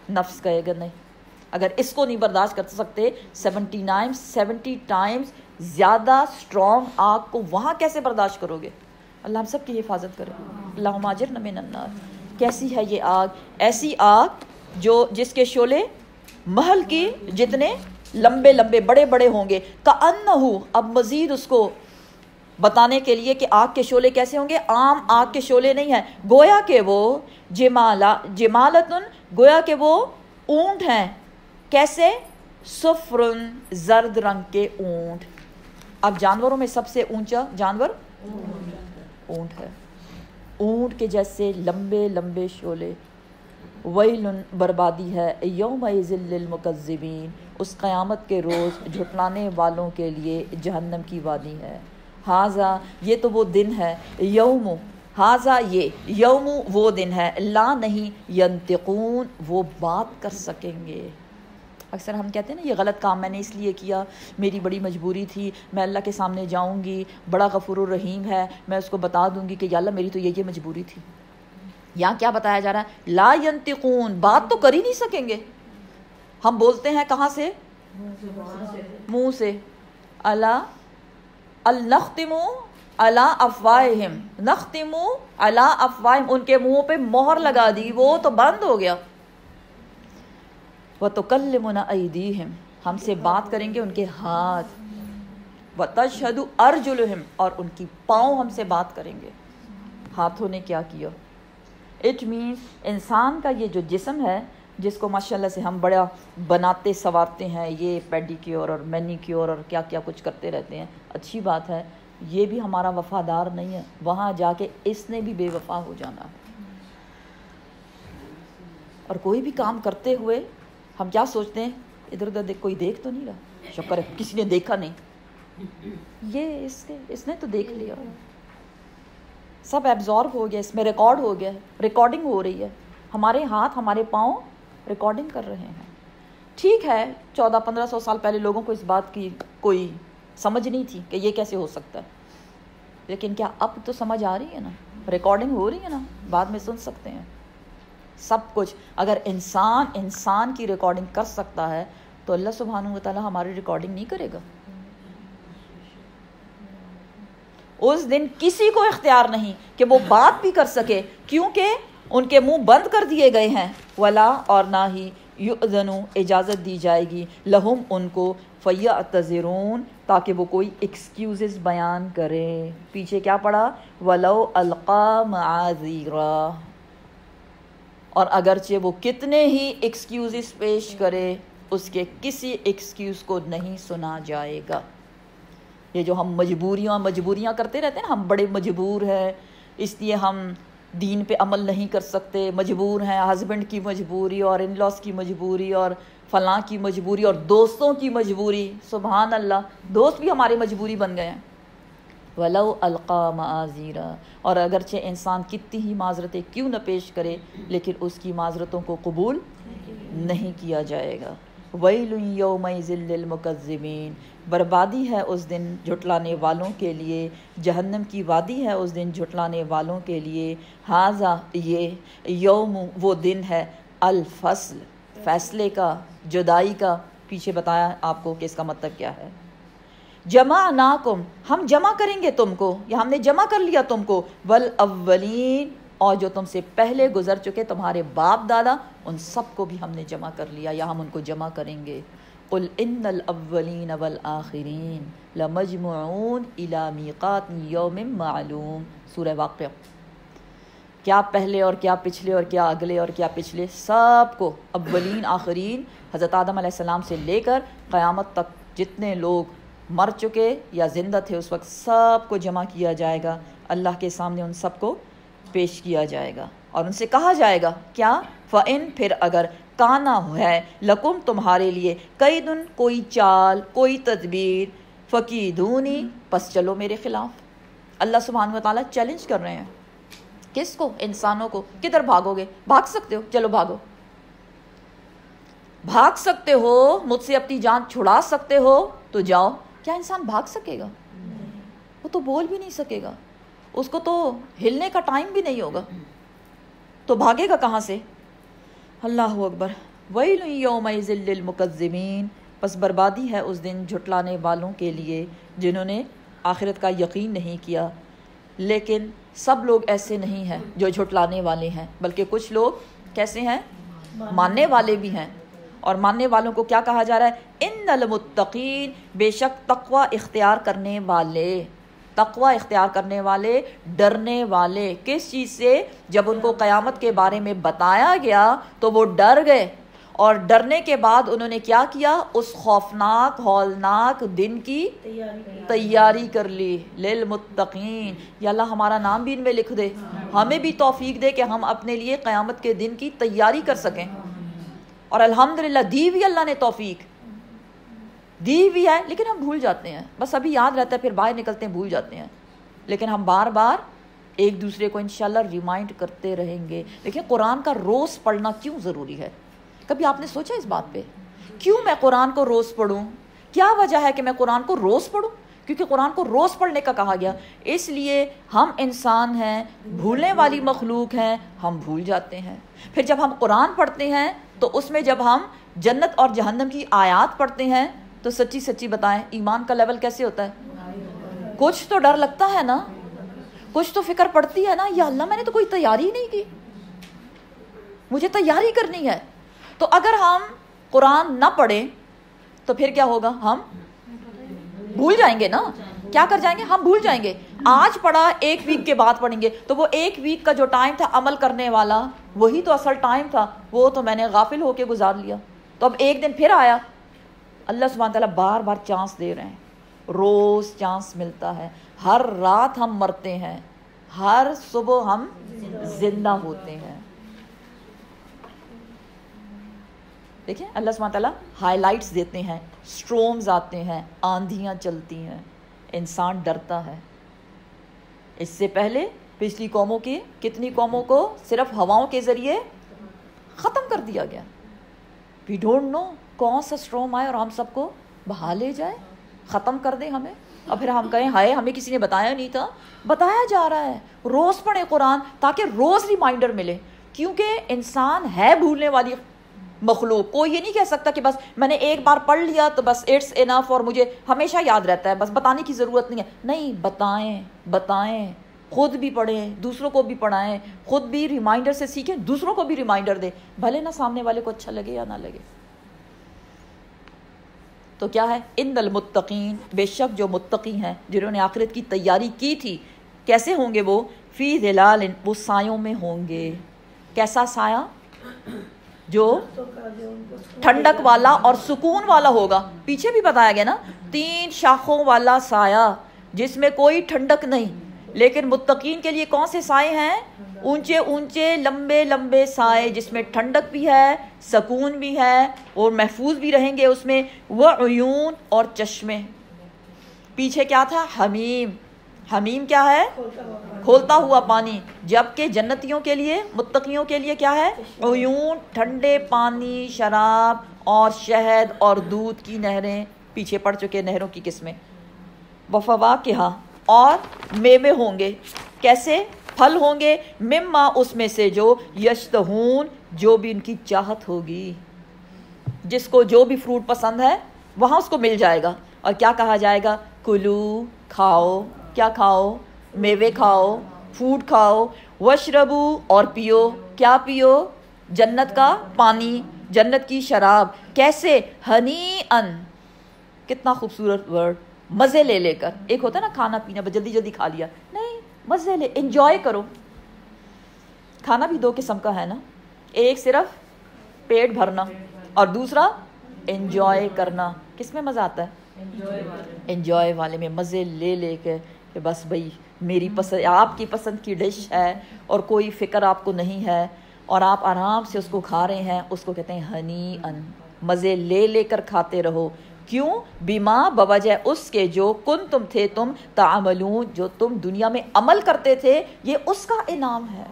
نفس کہے گا نہیں، اگر اس کو نہیں برداشت کر سکتے 70 ٹائمز زیادہ اسٹرانگ آگ کو وہاں کیسے برداشت کرو گے؟ اللہ ہم سب کی حفاظت کرے، اللہم اجرنا من النار۔ کیسی ہے یہ آگ؟ ایسی آگ جس کے شعلے محل کی جتنے لمبے لمبے بڑے بڑے ہوں گے، کأنہ، اب مزید اس کو بتانے کے لیے کہ آگ کے شعلے کیسے ہوں گے، عام آگ کے شعلے نہیں ہیں، گویا کہ وہ جمالتن، گویا کہ وہ اونٹ ہیں۔ کیسے؟ صفرن، زرد رنگ کے اونٹ۔ اب جانوروں میں سب سے اونچا جانور اونٹ ہے، اونٹ کے جیسے لمبے لمبے شعلے۔ ویلن، بربادی ہے، یومئذ للمکذبین، اس قیامت کے روز جھٹلانے والوں کے لیے جہنم کی وادی ہے۔ ہاذا، یہ تو وہ دن ہے، یوم، ہاذا یہ، یوم وہ دن ہے، لا نہیں، ینطقون وہ بات کر سکیں گے۔ اکثر ہم کہتے ہیں نا یہ غلط کام میں نے اس لیے کیا، میری بڑی مجبوری تھی، میں اللہ کے سامنے جاؤں گی، بڑا غفور الرحیم ہے، میں اس کو بتا دوں گی کہ یا اللہ میری تو یہ مجبوری تھی۔ یہاں کیا بتایا جا رہا ہے؟ لا ینطقون، بات تو کر ہی نہیں سکیں گے۔ ہم بولتے ہیں کہاں سے؟ منہ سے۔ نختم علی افواہہم، نختم علی افواہہم، ان کے منہوں پہ مہر لگا دی، وہ تو بند ہو گیا۔ وَتُكَلِّمُنَا أَيْدِيهِمْ، ہم سے بات کریں گے ان کے ہاتھ۔ وَتَشْهَدُ أَرْجُلُهُمْ، اور ان کی پاؤں ہم سے بات کریں گے۔ ہاتھوں نے کیا کیا؟ اٹ مینس انسان کا یہ جو جسم ہے، جس کو ماشاءاللہ سے ہم بڑا بناتے سنوارتے ہیں، یہ پیڈی کیور اور مینی کیور اور کیا کیا کچھ کرتے رہتے ہیں، اچھی بات ہے، یہ بھی ہمارا وفادار نہیں ہے، وہاں جا کے اس نے بھی بے وفا ہو جانا۔ اور کوئی بھی کام کرتے ہوئے ہم کیا سوچتے ہیں؟ ادھر ادھر کوئی دیکھ تو نہیں رہا، شکر ہے کسی نے دیکھا نہیں، یہ اس نے تو دیکھ لیا، سب ایبزارب ہو گیا، اس میں ریکارڈ ہو گیا، ریکارڈنگ ہو رہی ہے، ہمارے ہاتھ ہمارے پاؤں ریکارڈنگ کر رہے ہیں۔ ٹھیک ہے 1400-1500 سال پہلے لوگوں کو اس بات کی کوئی سمجھ نہیں تھی کہ یہ کیسے ہو سکتا ہے، لیکن کیا اب تو سمجھ آ رہی ہے نا، ریکارڈنگ ہو رہی ہے نا، بعد میں سن سکتے ہیں سب کچھ۔ اگر انسان کی ریکارڈنگ کر سکتا ہے تو اللہ سبحانہ و تعالیٰ ہماری ریکارڈنگ نہیں کرے گا؟ اس دن کسی کو اختیار نہیں کہ وہ بات بھی کر سکے، کیونکہ ان کے منہ بند کر دیے گئے ہیں۔ ولا، اور نہ ہی یؤذن، اجازت دی جائے گی، لہم ان کو، فیعتذرون، تاکہ وہ کوئی ایکسکیوزز بیان کرے۔ پیچھے کیا پڑا؟ ولو القا معاذیرا، اور اگرچہ وہ کتنے ہی ایکسکیوزز پیش کرے، اس کے کسی ایکسکیوز کو نہیں سنا جائے گا۔ یہ جو ہم مجبوریاں کرتے رہتے ہیں نا، ہم بڑے مجبور ہیں اس لیے ہم دین پہ عمل نہیں کر سکتے، مجبور ہیں، ہسبینڈ کی مجبوری اور ان لاس کی مجبوری اور فلاں کی مجبوری اور دوستوں کی مجبوری، سبحان اللہ، دوست بھی ہماری مجبوری بن گئے ہیں۔ وَلَوْ أَلْقَى مَعَاذِيرًا، اور اگرچہ انسان کتنی ہی معذرتیں کیوں نہ پیش کرے، لیکن اس کی معذرتوں کو قبول نہیں کیا جائے گا۔ ویل یومئذ للمکذبین، بربادی ہے اس دن جھٹلانے والوں کے لیے، جہنم کی وادی ہے اس دن جھٹلانے والوں کے لیے۔ ھذا، یہ یوم وہ دن ہے، الفصل فیصلے کا، جدائی کا۔ پیچھے بتایا آپ کو کہ اس کا مطلب کیا ہے۔ جمعناکم، ہم جمع کریں گے تم کو، یا ہم نے جمع کر لیا تم کو، والاولین، اور جو تم سے پہلے گزر چکے تمہارے باپ دادا، ان سب کو بھی ہم نے جمع کر لیا یا ہم ان کو جمع کریں گے۔ قل ان الاولین والآخرین لمجموعون الی میقات یوم معلوم، سورہ واقعہ۔ کیا پہلے اور کیا پچھلے اور کیا اگلے اور کیا پچھلے، سب کو، اولین آخرین، حضرت آدم علیہ السلام سے لے کر قیامت تک جتنے لوگ مر چکے یا زندہ تھے اس وقت، سب کو جمع کیا جائے گا اللہ کے سامنے، ان سب کو پیش کیا جائے گا اور ان سے کہا جائے گا کیا؟ فَإِن، پھر اگر، کانا ہے، لکم تمہارے لیے، قیدن کوئی چال، کوئی تدبیر، فَكِيدُونِي پس چلو میرے خلاف۔ اللہ سبحانہ وتعالیٰ چیلنج کر رہے ہیں، کس کو؟ انسانوں کو۔ کدھر بھاگو گے؟ بھاگ سکتے ہو، چلو بھاگو، بھاگ سکتے ہو، مجھ سے اپنی جان چھڑا سکتے ہو تو جاؤ۔ کیا انسان بھاگ سکے گا؟ وہ تو بول بھی نہیں سکے گا، اس کو تو ہلنے کا ٹائم بھی نہیں ہوگا، تو بھاگے گا کہاں سے؟ اللہ اکبر۔ ویل یومئذ للمکذبین، پس بربادی ہے اس دن جھٹلانے والوں کے لیے جنہوں نے آخرت کا یقین نہیں کیا۔ لیکن سب لوگ ایسے نہیں ہیں جو جھٹلانے والے ہیں، بلکہ کچھ لوگ کیسے ہیں؟ ماننے والے بھی ہیں۔ اور ماننے والوں کو کیا کہا جا رہا ہے؟ ان المتقین، بے شک تقوی اختیار کرنے والے، تقوی اختیار کرنے والے، ڈرنے والے۔ کس چیز سے؟ جب ان کو قیامت کے بارے میں بتایا گیا تو وہ ڈر گئے، اور ڈرنے کے بعد انہوں نے کیا کیا؟ اس خوفناک ہولناک دن کی تیاری کر لی۔ للمتقین، یا اللہ ہمارا نام بھی ان میں لکھ دے، ہمیں بھی توفیق دے کہ ہم اپنے لیے قیامت کے دن کی تیاری کر سکیں۔ اور الحمدللہ دی بھی اللہ نے توفیق دی بھی ہے، لیکن ہم بھول جاتے ہیں، بس ابھی یاد رہتا ہے، پھر باہر نکلتے ہیں بھول جاتے ہیں۔ لیکن ہم بار بار ایک دوسرے کو انشاءاللہ ریمائنڈ کرتے رہیں گے۔ دیکھیں قرآن کا روز پڑھنا کیوں ضروری ہے؟ کبھی آپ نے سوچا اس بات پہ؟ کیوں میں قرآن کو روز پڑھوں؟ کیا وجہ ہے کہ میں قرآن کو روز پڑھوں؟ کیونکہ قرآن کو روز پڑھنے کا کہا گیا۔ اس لیے ہم انسان ہیں، بھولنے والی مخلوق ہیں، ہم بھول جاتے ہیں۔ پھر جب ہم قرآن پڑھتے ہیں تو اس میں جب ہم جنت اور جہنم کی آیات پڑھتے ہیں تو سچی سچی بتائیں ایمان کا لیول کیسے ہوتا ہے؟ کچھ تو ڈر لگتا ہے نا، کچھ تو فکر پڑتی ہے نا، یا اللہ میں نے تو کوئی تیاری نہیں کی، مجھے تیاری کرنی ہے۔ تو اگر ہم قرآن نہ پڑھیں تو پھر کیا ہوگا؟ ہم بھول جائیں گے نا۔ کیا کر جائیں گے؟ ہم بھول جائیں گے۔ آج پڑھا، ایک ویک کے بعد پڑھیں گے تو وہ ایک ویک کا جو ٹائم تھا عمل کرنے والا، وہی تو اصل ٹائم تھا، وہ تو میں نے غافل ہو کے گزار لیا۔ تو اب ایک دن پھر آیا، اللہ سبحانہ تعالیٰ بار بار چانس دے رہے ہیں، روز چانس ملتا ہے۔ ہر رات ہم مرتے ہیں، ہر صبح ہم زندہ ہوتے ہیں۔ دیکھیں اللہ سبحانہ تعالیٰ ہائی لائٹس دیتے ہیں، سٹرومز آتے ہیں، آندھیاں چلتی ہیں، انسان ڈرتا ہے۔ اس سے پہلے پچھلی قوموں کی کتنی قوموں کو صرف ہواؤں کے ذریعے ختم کر دیا گیا۔ وی ڈونٹ نو کون سا سٹروم آئے اور ہم سب کو بہا لے جائے، ختم کر دے ہمیں، اور پھر ہم کہیں ہائے ہمیں کسی نے بتایا نہیں تھا۔ بتایا جا رہا ہے، روز پڑھیں قرآن تاکہ روز ریمائنڈر ملے، کیونکہ انسان ہے بھولنے والی مخلوق۔ کوئی یہ نہیں کہہ سکتا کہ بس میں نے ایک بار پڑھ لیا تو بس اٹس انف اور مجھے ہمیشہ یاد رہتا ہے، بس بتانے کی ضرورت نہیں ہے۔ نہیں، بتائیں، خود بھی پڑھیں، دوسروں کو بھی پڑھائیں، خود بھی ریمائنڈر سے سیکھیں، دوسروں کو بھی ریمائنڈر دیں، بھلے نہ سامنے والے کو اچھا لگے یا نہ لگے۔ تو کیا ہے؟ ان المتقین، بے شک جو متقی ہیں، جنہوں نے آخرت کی تیاری کی تھی، کیسے ہوں گے وہ؟ فی ظلال، وہ سایوں میں ہوں گے۔ کیسا سایہ؟ جو ٹھنڈک والا اور سکون والا ہوگا۔ پیچھے بھی بتایا گیا نا، 3 شاخوں والا سایہ جس میں کوئی ٹھنڈک نہیں۔ لیکن متقین کے لیے کون سے سائے ہیں؟ اونچے اونچے لمبے لمبے سائے جس میں ٹھنڈک بھی ہے، سکون بھی ہے، اور محفوظ بھی رہیں گے اس میں۔ وعیون، اور چشمے۔ پیچھے کیا تھا؟ حمیم۔ حمیم کیا ہے؟ کھولتا ہوا پانی، جبکہ جنتیوں کے لیے، متقیوں کے لیے کیا ہے؟ عیون، ٹھنڈے پانی، شراب اور شہد اور دودھ کی نہریں. پیچھے پڑ چکے نہروں کی قسمیں. وفواکہا، اور میوے ہوں گے. کیسے؟ پھل ہوں گے. مما، اس میں سے جو یشتہون، جو بھی ان کی چاہت ہوگی. جس کو جو بھی فروٹ پسند ہے وہاں اس کو مل جائے گا. اور کیا کہا جائے گا؟ کلو، کھاؤ. کیا کھاؤ؟ میوے کھاؤ، فوڈ کھاؤ. وشربو، اور پیو. کیا پیو؟ جنت کا پانی، جنت کی شراب. کیسے؟ ہنی ان. کتنا خوبصورت ورڈ. مزے لے لے کر. ایک ہوتا ہے نا کھانا پینا بس جلدی جلدی کھا لیا، نہیں، مزے لے، انجوائے کرو. کھانا بھی دو قسم کا ہے نا، ایک صرف پیٹ بھرنا اور دوسرا انجوائے کرنا. کس میں مزہ آتا ہے؟ انجوائے والے میں. مزے لے لے کے کہ بس بھئی میری پسند، آپ کی پسند کی ڈش ہے اور کوئی فکر آپ کو نہیں ہے اور آپ آرام سے اس کو کھا رہے ہیں، اس کو کہتے ہیں ہنی ان. مزے لے لے کر کھاتے رہو. کیوں؟ بیما، بوجہ اس کے جو کن تم تھے تم تعملون، جو تم دنیا میں عمل کرتے تھے، یہ اس کا انعام ہے.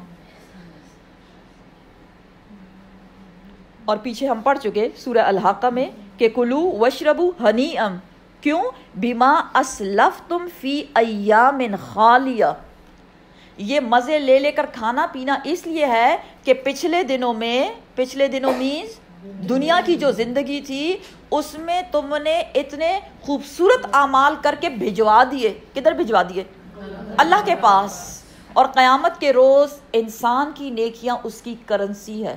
اور پیچھے ہم پڑھ چکے سورہ الحاقہ میں کہ کلو وشربو ہنیئم. کیوں؟ بیما اسلفتم فی ایام خالیہ. یہ مزے لے لے کر کھانا پینا اس لیے ہے کہ پچھلے دنوں مینز دنیا کی جو زندگی تھی اس میں تم نے اتنے خوبصورت اعمال کر کے بھجوا دیے. کدھر بھجوا دیے؟ اللہ کے پاس. اور قیامت کے روز انسان کی نیکیاں اس کی کرنسی ہے.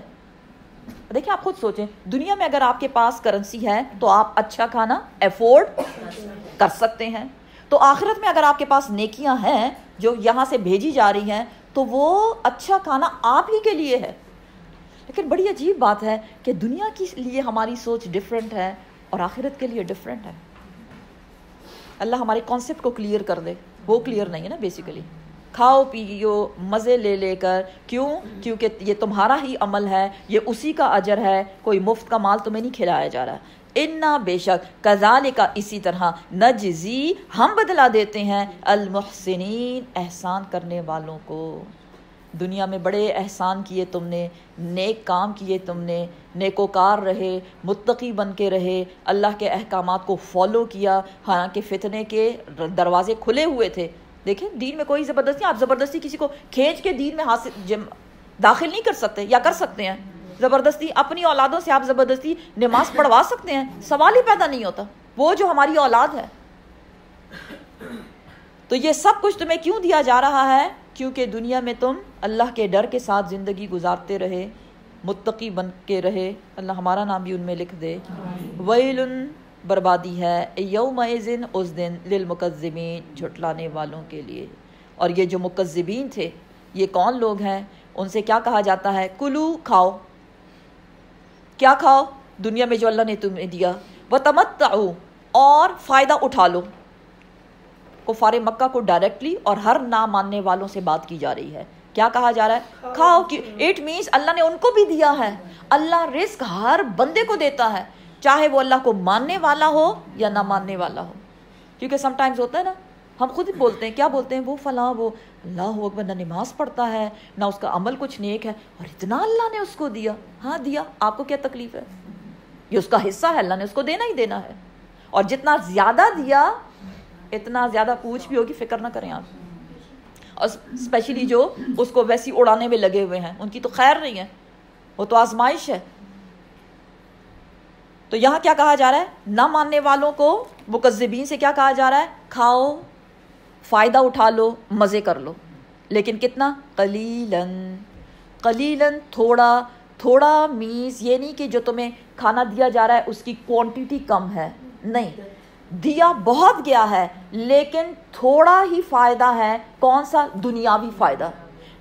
دیکھیں آپ خود سوچیں، دنیا میں اگر آپ کے پاس کرنسی ہے تو آپ اچھا کھانا افورڈ کر سکتے ہیں. تو آخرت میں اگر آپ کے پاس نیکیاں ہیں جو یہاں سے بھیجی جا رہی ہیں تو وہ اچھا کھانا آپ ہی کے لیے ہے. لیکن بڑی عجیب بات ہے کہ دنیا کے لیے ہماری سوچ ڈیفرنٹ ہے اور آخرت کے لیے ڈیفرنٹ ہے. اللہ ہمارے کانسیپٹ کو کلیئر کر دے. وہ کلیئر نہیں ہے نا بیسیکلی. کھاؤ پیو مزے لے لے کر. کیوں؟ کیونکہ یہ تمہارا ہی عمل ہے، یہ اسی کا اجر ہے، کوئی مفت کا مال تمہیں نہیں کھلایا جا رہا. انا، بے شک، کذالک، اسی طرح، نجزی، ہم بدلا دیتے ہیں، المحسنین، احسان کرنے والوں کو. دنیا میں بڑے احسان کیے تم نے، نیک کام کیے تم نے، نیکوکار رہے، متقی بن کے رہے، اللہ کے احکامات کو فالو کیا، حالانکہ فتنے کے دروازے کھلے ہوئے تھے. دیکھیں دین میں کوئی زبردستی، آپ زبردستی کسی کو کھینچ کے دین میں داخل نہیں کر سکتے، یا کر سکتے ہیں زبردستی؟ اپنی اولادوں سے آپ زبردستی نماز پڑھوا سکتے ہیں؟ سوال ہی پیدا نہیں ہوتا. وہ جو ہماری اولاد ہے. تو یہ سب کچھ تمہیں کیوں دیا جا رہا ہے؟ کیونکہ دنیا میں تم اللہ کے ڈر کے ساتھ زندگی گزارتے رہے، متقی بن کے رہے. اللہ ہمارا نام بھی ان میں لکھ دے. ویلن، بربادی ہے، یومئذ، اس دن، للمکذبین، جھٹلانے والوں کے لیے. اور یہ جو مکذبین تھے یہ کون لوگ ہیں؟ ان سے کیا کہا جاتا ہے؟ کلو، کھاؤ. کیا کھاؤ؟ دنیا میں جو اللہ نے تمہیں دیا. وتمتعوا، اور فائدہ اٹھا لو. کفار مکہ کو ڈائریکٹلی اور ہر نہ ماننے والوں سے بات کی جا رہی ہے. کیا کہا جا رہا ہے؟ کھاؤ. اٹ مینس اللہ نے ان کو بھی دیا ہے. اللہ رزق ہر بندے کو دیتا ہے، چاہے وہ اللہ کو ماننے والا ہو یا نہ ماننے والا ہو. کیونکہ سم ٹائمز ہوتا ہے نا، ہم خود بولتے ہیں، کیا بولتے ہیں؟ وہ فلاں، وہ اللہ اکبر، نہ نماز پڑھتا ہے نہ اس کا عمل کچھ نیک ہے، اور اتنا اللہ نے اس کو دیا. ہاں دیا، آپ کو کیا تکلیف ہے؟ یہ اس کا حصہ ہے، اللہ نے اس کو دینا ہی دینا ہے. اور جتنا زیادہ دیا اتنا زیادہ پوچھ بھی ہوگی، فکر نہ کریں آپ. اور اسپیشلی جو اس کو ویسی اڑانے میں لگے ہوئے ہیں ان کی تو خیر نہیں ہے، وہ تو آزمائش ہے. تو یہاں کیا کہا جا رہا ہے؟ نہ ماننے والوں کو، مکذبین سے کیا کہا جا رہا ہے؟ کھاؤ، فائدہ اٹھا لو، مزے کر لو. لیکن کتنا؟ قلیلاً. قلیلاً، تھوڑا. تھوڑا مینز یہ نہیں کہ جو تمہیں کھانا دیا جا رہا ہے اس کی کوانٹیٹی کم ہے، نہیں، دیا بہت گیا ہے لیکن تھوڑا ہی فائدہ ہے. کون سا؟ دنیاوی فائدہ.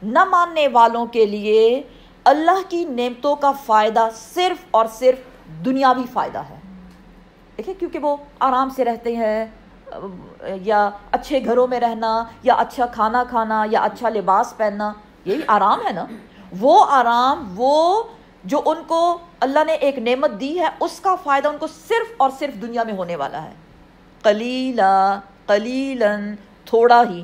نہ ماننے والوں کے لیے اللہ کی نعمتوں کا فائدہ صرف اور صرف دنیاوی فائدہ ہے. دیکھیں کیونکہ وہ آرام سے رہتے ہیں، یا اچھے گھروں میں رہنا، یا اچھا کھانا کھانا، یا اچھا لباس پہننا، یہی آرام ہے نا. وہ آرام، وہ جو ان کو اللہ نے ایک نعمت دی ہے اس کا فائدہ ان کو صرف اور صرف دنیا میں ہونے والا ہے. قلیلا، قلیلاً، تھوڑا ہی.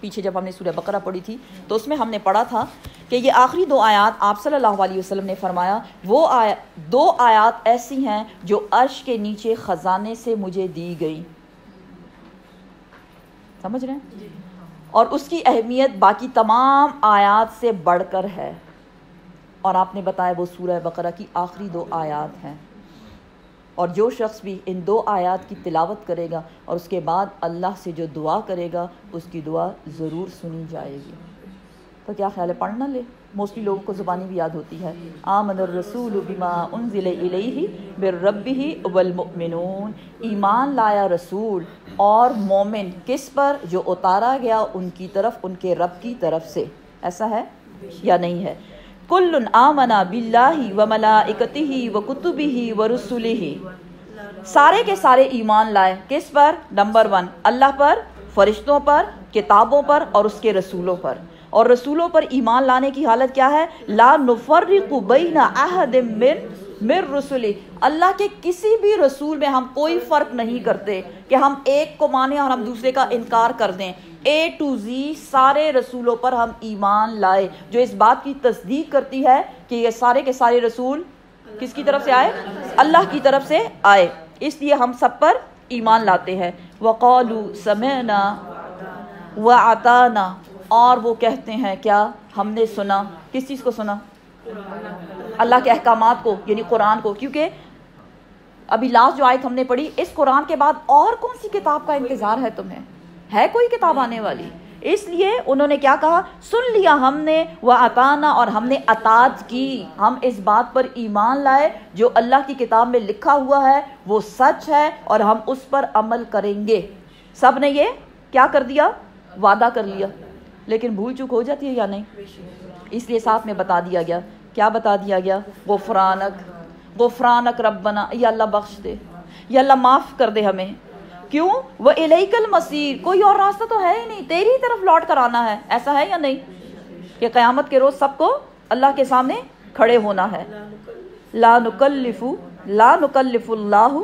پیچھے جب ہم نے سورہ بقرہ پڑھی تھی تو اس میں ہم نے پڑھا تھا کہ یہ آخری 2 آیات آپ صلی اللہ علیہ وسلم نے فرمایا وہ 2 آیات ایسی ہیں جو عرش کے نیچے خزانے سے مجھے دی گئی. سمجھ رہے ہیں؟ اور اس کی اہمیت باقی تمام آیات سے بڑھ کر ہے. اور آپ نے بتایا وہ سورہ بقرہ کی آخری 2 آیات ہیں. اور جو شخص بھی ان 2 آیات کی تلاوت کرے گا اور اس کے بعد اللہ سے جو دعا کرے گا اس کی دعا ضرور سنی جائے گی. تو کیا خیال ہے پڑھنا لے؟ موسٹلی لوگوں کو زبانی بھی یاد ہوتی ہے. آمن الرسول بما انزل الیہ من ربہ والمؤمنون. ایمان لایا رسول اور مومن کس پر؟ جو اتارا گیا ان کی طرف ان کے رب کی طرف سے. ایسا ہے یا نہیں ہے؟ کل آمن باللہ وملائکتہ وکتبہ ورسلہ. سارے کے سارے ایمان لائے کس پر؟ نمبر 1 اللہ پر، فرشتوں پر، کتابوں پر اور اس کے رسولوں پر. اور رسولوں پر ایمان لانے کی حالت کیا ہے؟ لا نفرق بین احد من رسلہ. اللہ کے کسی بھی رسول میں ہم کوئی فرق نہیں کرتے کہ ہم ایک کو مانیں اور ہم دوسرے کا انکار کر دیں. A to Z سارے رسولوں پر ہم ایمان لائے، جو اس بات کی تصدیق کرتی ہے کہ یہ سارے کے سارے رسول کس کی طرف سے آئے؟ اللہ کی طرف سے آئے. اس لیے ہم سب پر ایمان لاتے ہیں. وَقَالُوا سَمِعْنَا وَأَطَعْنَا. اور وہ کہتے ہیں کیا؟ ہم نے سنا. کس چیز کو سنا؟ اللہ کے احکامات کو، یعنی قرآن کو. کیونکہ ابھی لاسٹ جو آیت ہم نے پڑھی، اس قرآن کے بعد اور کون سی کتاب کا انتظار ہے تمہیں؟ ہے کوئی کتاب آنے والی؟ اس لیے انہوں نے کیا کہا؟ سن لیا ہم نے، وَأَطَعْنَا، اور ہم نے اطاعت کی. ہم اس بات پر ایمان لائے جو اللہ کی کتاب میں لکھا ہوا ہے وہ سچ ہے اور ہم اس پر عمل کریں گے. سب نے یہ کیا کر دیا؟ وعدہ کر لیا. لیکن بھول چوک ہو جاتی ہے یا نہیں؟ اس لیے ساتھ میں بتا دیا گیا. کیا بتا دیا گیا؟ غفرانک ربنا، یا اللہ بخش دے، یا اللہ معاف کر دے ہمیں. کیوں؟ وَإِلَيْكَ الْمَصِيرُ. کوئی اور راستہ تو ہے ہی نہیں، تیری طرف لوٹ کر آنا ہے. ایسا ہے یا نہیں کہ قیامت کے روز سب کو اللہ کے سامنے کھڑے ہونا ہے؟ لا نکلف اللہ،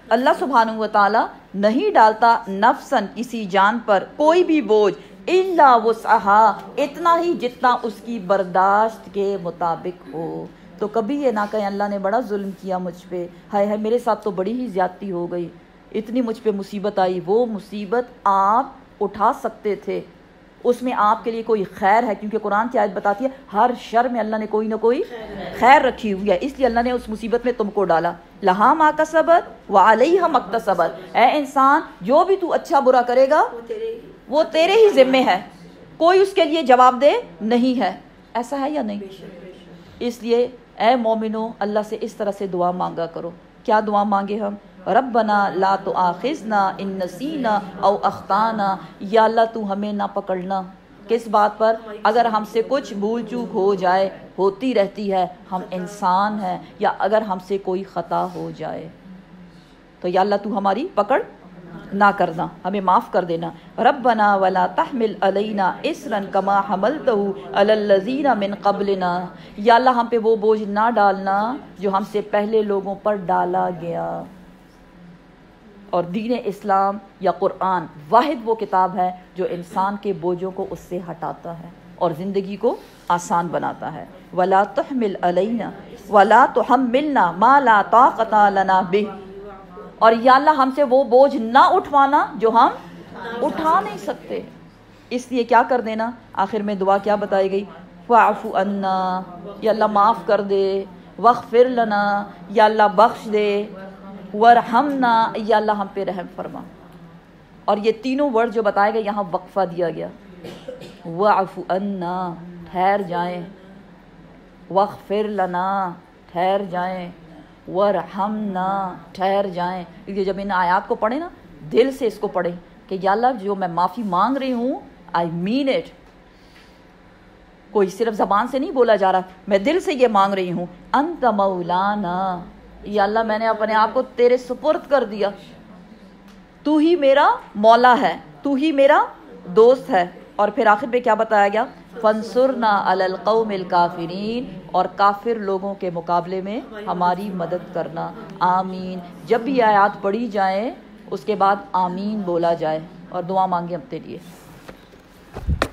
اللہ سبحانہ و تعالی نہیں ڈالتا نفسن کسی جان پر کوئی بھی بوجھ الا وسعها، اتنا ہی جتنا اس کی برداشت کے مطابق ہو. تو کبھی یہ نہ کہیں اللہ نے بڑا ظلم کیا مجھ پہ، ہائے ہائے میرے ساتھ تو بڑی ہی زیادتی ہو گئی، اتنی مجھ پہ مصیبت آئی. وہ مصیبت آپ اٹھا سکتے تھے، اس میں آپ کے لیے کوئی خیر ہے، کیونکہ قرآن کی آیت بتاتی ہے ہر شر میں اللہ نے کوئی نہ کوئی خیر رکھی ہوئی ہے. اس لیے اللہ نے اس مصیبت میں تم کو ڈالا. لہا ما کسبت وعلیہا ما اکتسبت. اے انسان جو بھی تو اچھا برا کرے گا وہ تیرے ہی ذمے ہے، کوئی اس کے لیے جواب دہ نہیں ہے. ایسا ہے یا نہیں؟ اس لیے اے مومنو اللہ سے اس طرح سے دعا مانگا کرو. کیا دعا مانگے ہم؟ ربنا لا تؤاخذنا ان نسینا او اخطانا. یا اللہ تو ہمیں نہ پکڑنا کس بات پر؟ اگر ہم سے کچھ بھول چوک ہو جائے، ہوتی رہتی ہے، ہم انسان ہیں، یا اگر ہم سے کوئی خطا ہو جائے تو یا اللہ تو ہماری پکڑ نہ کرنا، ہمیں معاف کر دینا. ربنا ولا تحمل علینا اسرا کما حملتہ علی الذین من قبلنا. یا اللہ ہم پہ وہ بوجھ نہ ڈالنا جو ہم سے پہلے لوگوں پر ڈالا گیا. اور دین اسلام یا قرآن واحد وہ کتاب ہے جو انسان کے بوجھوں کو اس سے ہٹاتا ہے اور زندگی کو آسان بناتا ہے. ولا تحمل علینا ولا تحملنا ما لا طاقت لنا بہ. اور یا اللہ ہم سے وہ بوجھ نہ اٹھوانا جو ہم اٹھا نہیں سکتے. اس لیے کیا کر دینا؟ آخر میں دعا کیا بتائی گئی؟ فاعف عنا، یا اللہ معاف کر دے. واغفر لنا، یا اللہ بخش دے. ورحمنا، یا اللہ ہم پہ رحم فرما. اور یہ تینوں ورڈ جو بتائے گئے یہاں وقفہ دیا گیا. واعف عنا، ٹھہر جائیں. واغفر لنا، ٹھہر جائیں. ورحمنا، ٹھہر جائیں. یہ جب ان آیات کو پڑھیں نا دل سے اس کو پڑھیں کہ یا اللہ جو میں معافی مانگ رہی ہوں آئی مین اٹ. کوئی صرف زبان سے نہیں بولا جا رہا، میں دل سے یہ مانگ رہی ہوں. انت مولانا، یا اللہ میں نے اپنے آپ کو تیرے سپرد کر دیا، تو ہی میرا مولا ہے، تو ہی میرا دوست ہے. اور پھر آخر پہ کیا بتایا گیا؟ فانصرنا علی القوم الکافرین، اور کافر لوگوں کے مقابلے میں ہماری مدد کرنا. آمین. جب بھی آیات پڑھی جائیں اس کے بعد آمین بولا جائے اور دعا مانگے اپنے لیے. ہیں.